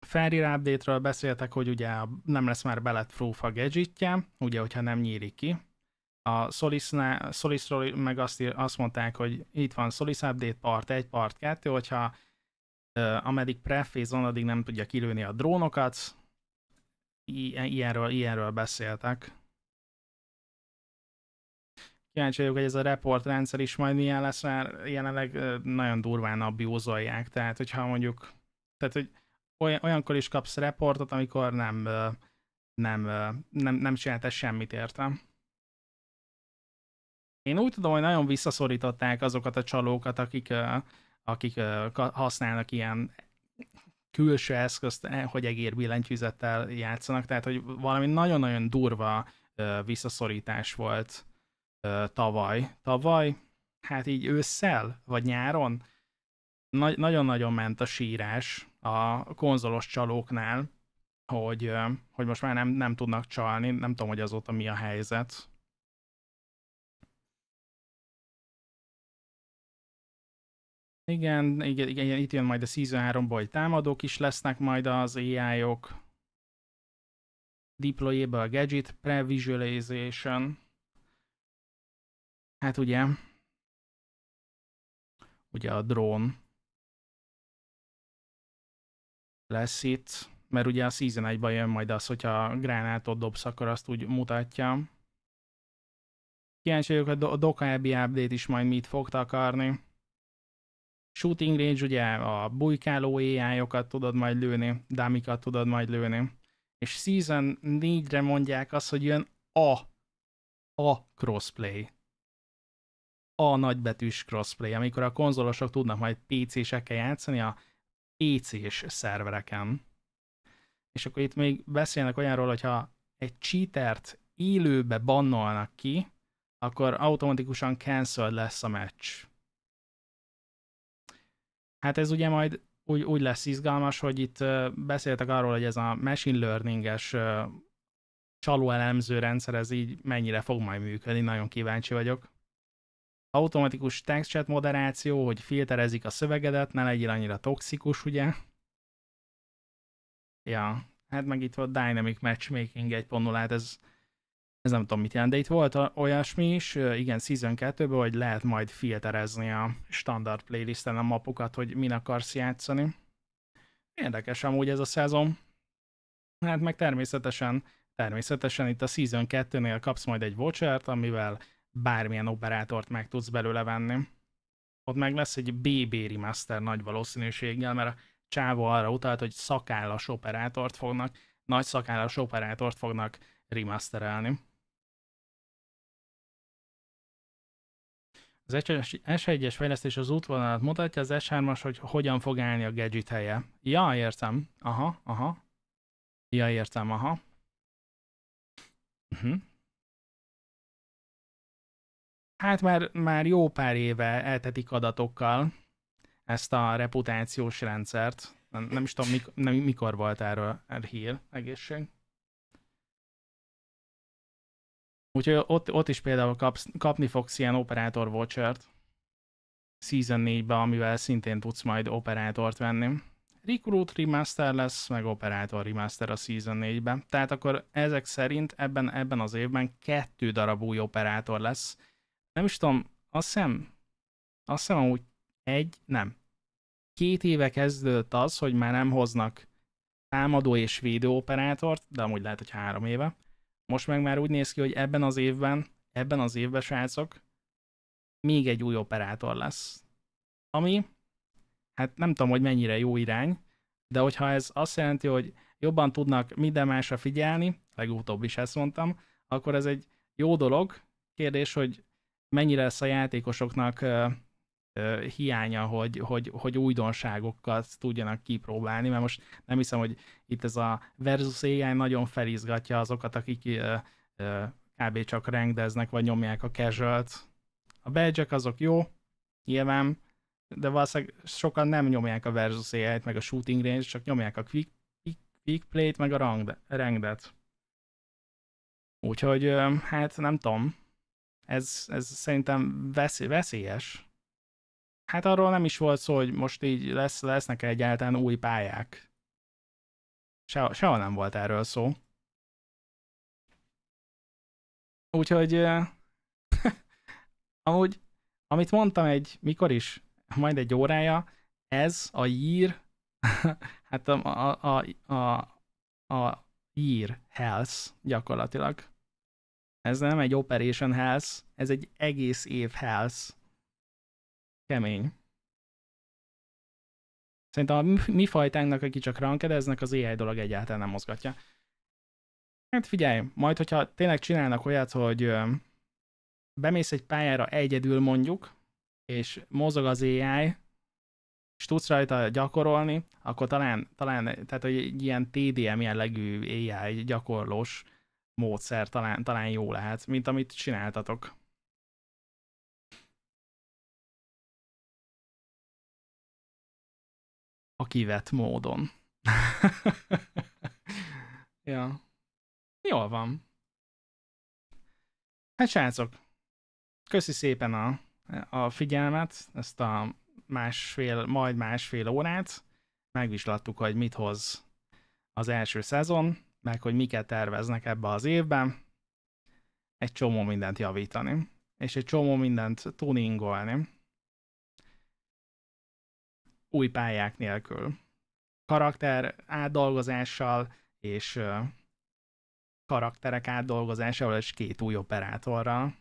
Fairire update-ről beszéltek, hogy ugye nem lesz már bulletproof a gadgetje, ugye, hogyha nem nyílik ki. A Solisról meg azt mondták, hogy itt van Solis update part 1, part 2, hogyha ameddig pre-phase van, addig nem tudja kilőni a drónokat. Ilyenről beszéltek. Kíváncsi vagyok, hogy ez a report rendszer is majd milyen lesz, mert jelenleg nagyon durván abuse-olják. Tehát, hogyha mondjuk, hogy olyankor is kapsz reportot, amikor nem csináltál semmit értem. Én úgy tudom, hogy nagyon visszaszorították azokat a csalókat, akik használnak ilyen külső eszközt, hogy egérbillentyűzettel játszanak, tehát hogy valami nagyon-nagyon durva visszaszorítás volt tavaly. Hát így ősszel, vagy nyáron nagyon-nagyon ment a sírás a konzolos csalóknál, hogy most már nem tudnak csalni, nem tudom, hogy azóta mi a helyzet. Igen, itt jön majd a Season 3-ból, hogy támadók is lesznek majd az AI-ok. Deployable Gadget, Pre-Visualization. Hát ugye a drón lesz itt, mert ugye a Season 1-ban jön majd az, hogyha gránátot dobsz, akkor azt úgy mutatja. Kíváncsi vagyok, a Dokkaebi update is majd mit fog takarni. Shooting range, ugye a bujkáló AI-okat tudod majd lőni, dumikat tudod majd lőni. És Season 4-re mondják azt, hogy jön a crossplay. A nagybetűs crossplay, amikor a konzolosok tudnak majd PC-sekkel játszani a PC-s szervereken. És akkor itt még beszélnek olyanról, hogyha egy cheatert élőbe bannolnak ki, akkor automatikusan cancel lesz a match. Hát ez ugye majd úgy lesz izgalmas, hogy itt beszéltek arról, hogy ez a machine learning-es csalóelemző rendszer, ez így mennyire fog majd működni, nagyon kíváncsi vagyok. Automatikus text chat moderáció, hogy filterezik a szövegedet, ne legyél annyira toxikus, ugye? Ja, hát meg itt volt Dynamic Matchmaking 1.0, hát ez nem tudom mit jelent, de itt volt olyasmi is, igen, Season 2-ből, hogy lehet majd filterezni a standard playlisten a mapokat, hogy min akarsz játszani. Érdekes amúgy ez a szezon. Hát meg természetesen itt a Season 2-nél kapsz majd egy vouchert, amivel bármilyen operátort meg tudsz belőle venni. Ott meg lesz egy BB remaster nagy valószínűséggel, mert a csávó arra utalt, hogy nagy szakállas operátort fognak remasterelni. Az S1-es fejlesztés az útvonalat mutatja, az S3-as, hogy hogyan fog állni a gadget helye. Ja, értem. Aha. Ja, értem, aha. Hát már jó pár éve eltetik adatokkal ezt a reputációs rendszert. Nem is tudom, mikor volt erről hír, egészség. Úgyhogy ott is például kapni fogsz ilyen operátor vouchert Season 4-be, amivel szintén tudsz majd operátort venni. Recruit Remaster lesz, meg Operátor Remaster a Season 4-ben. Tehát akkor ezek szerint ebben az évben 2 darab új operátor lesz. Nem is tudom, azt hiszem amúgy 2 éve kezdődött az, hogy már nem hoznak támadó és védő operátort, de amúgy lehet, hogy 3 éve. Most meg már úgy néz ki, hogy ebben az évben, srácok, még egy új operátor lesz. Ami, hát nem tudom, hogy mennyire jó irány, de hogyha ez azt jelenti, hogy jobban tudnak minden másra figyelni, legutóbb is ezt mondtam, akkor ez egy jó dolog. Kérdés, hogy mennyire lesz a játékosoknak hiánya, hogy újdonságokat tudjanak kipróbálni, mert most nem hiszem, hogy itt ez a versus AI nagyon felizgatja azokat, akik kb. Csak rankdeznek, vagy nyomják a casualt. A badge-ek azok jó, nyilván, de valószínűleg sokan nem nyomják a versus AI-t, meg a shooting range, csak nyomják a quick play-t, meg a rankedet. Úgyhogy, hát nem tudom, ez szerintem veszélyes. Hát arról nem is volt szó, hogy most így lesznek egyáltalán új pályák. Sehol nem volt erről szó. Úgyhogy amúgy, amit mondtam mikor is, majd egy órája, ez a Year, hát a Year Health gyakorlatilag. Ez nem egy Operation Health, ez egy egész év Health. Kemény. Szerintem a mi fajtánknak, akik csak rankedeznek, az AI dolog egyáltalán nem mozgatja. Hát figyelj, majd hogyha tényleg csinálnak olyat, hogy bemész egy pályára egyedül mondjuk, és mozog az AI, és tudsz rajta gyakorolni, akkor talán tehát hogy egy ilyen TDM jellegű AI gyakorlós módszer talán jó lehet, mint amit csináltatok. A kivett módon. Ja. Jól van. Hát srácok, köszi szépen a figyelmet, ezt a majd másfél órát. Megvizslattuk, hogy mit hoz az első szezon, meg hogy miket terveznek ebbe az évben. Egy csomó mindent javítani, és egy csomó mindent tuningolni. Új pályák nélkül. Karakter átdolgozással és karakterek átdolgozásával és 2 új operátorral.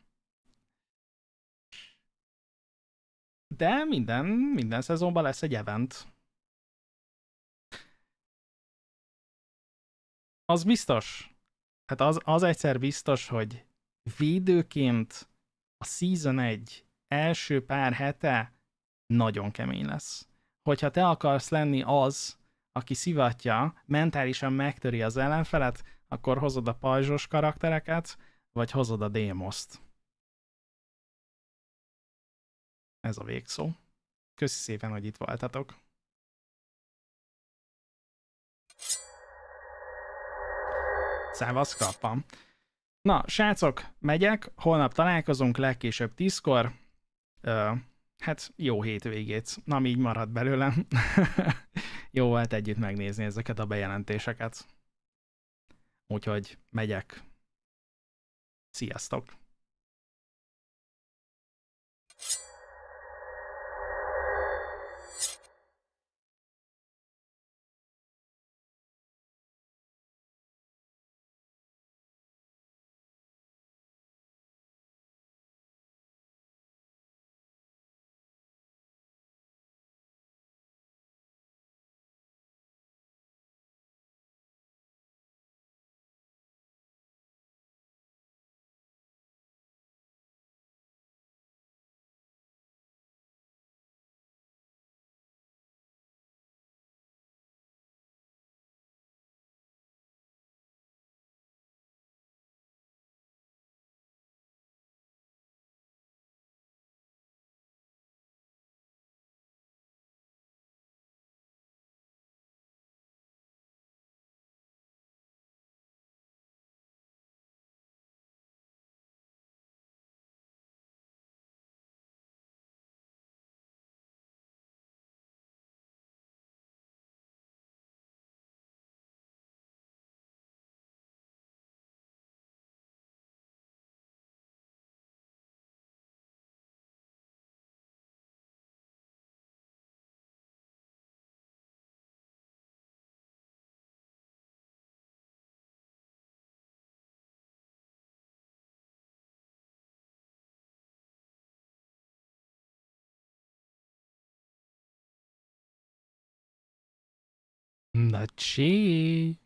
De minden szezonban lesz egy event. Az biztos. Hát az egyszer biztos, hogy védőként a Season 1 első pár hete nagyon kemény lesz. Hogyha te akarsz lenni az, aki szivatja, mentálisan megtöri az ellenfelet, akkor hozod a pajzsos karaktereket, vagy hozod a démoszt. Ez a végszó. Köszi szépen, hogy itt voltatok. Szávasz krappam. Na, srácok, megyek, holnap találkozunk, legkésőbb 10-kor. Hát jó hétvégét. Na, így marad belőlem. Jó volt együtt megnézni ezeket a bejelentéseket. Úgyhogy megyek. Sziasztok! Na, csí!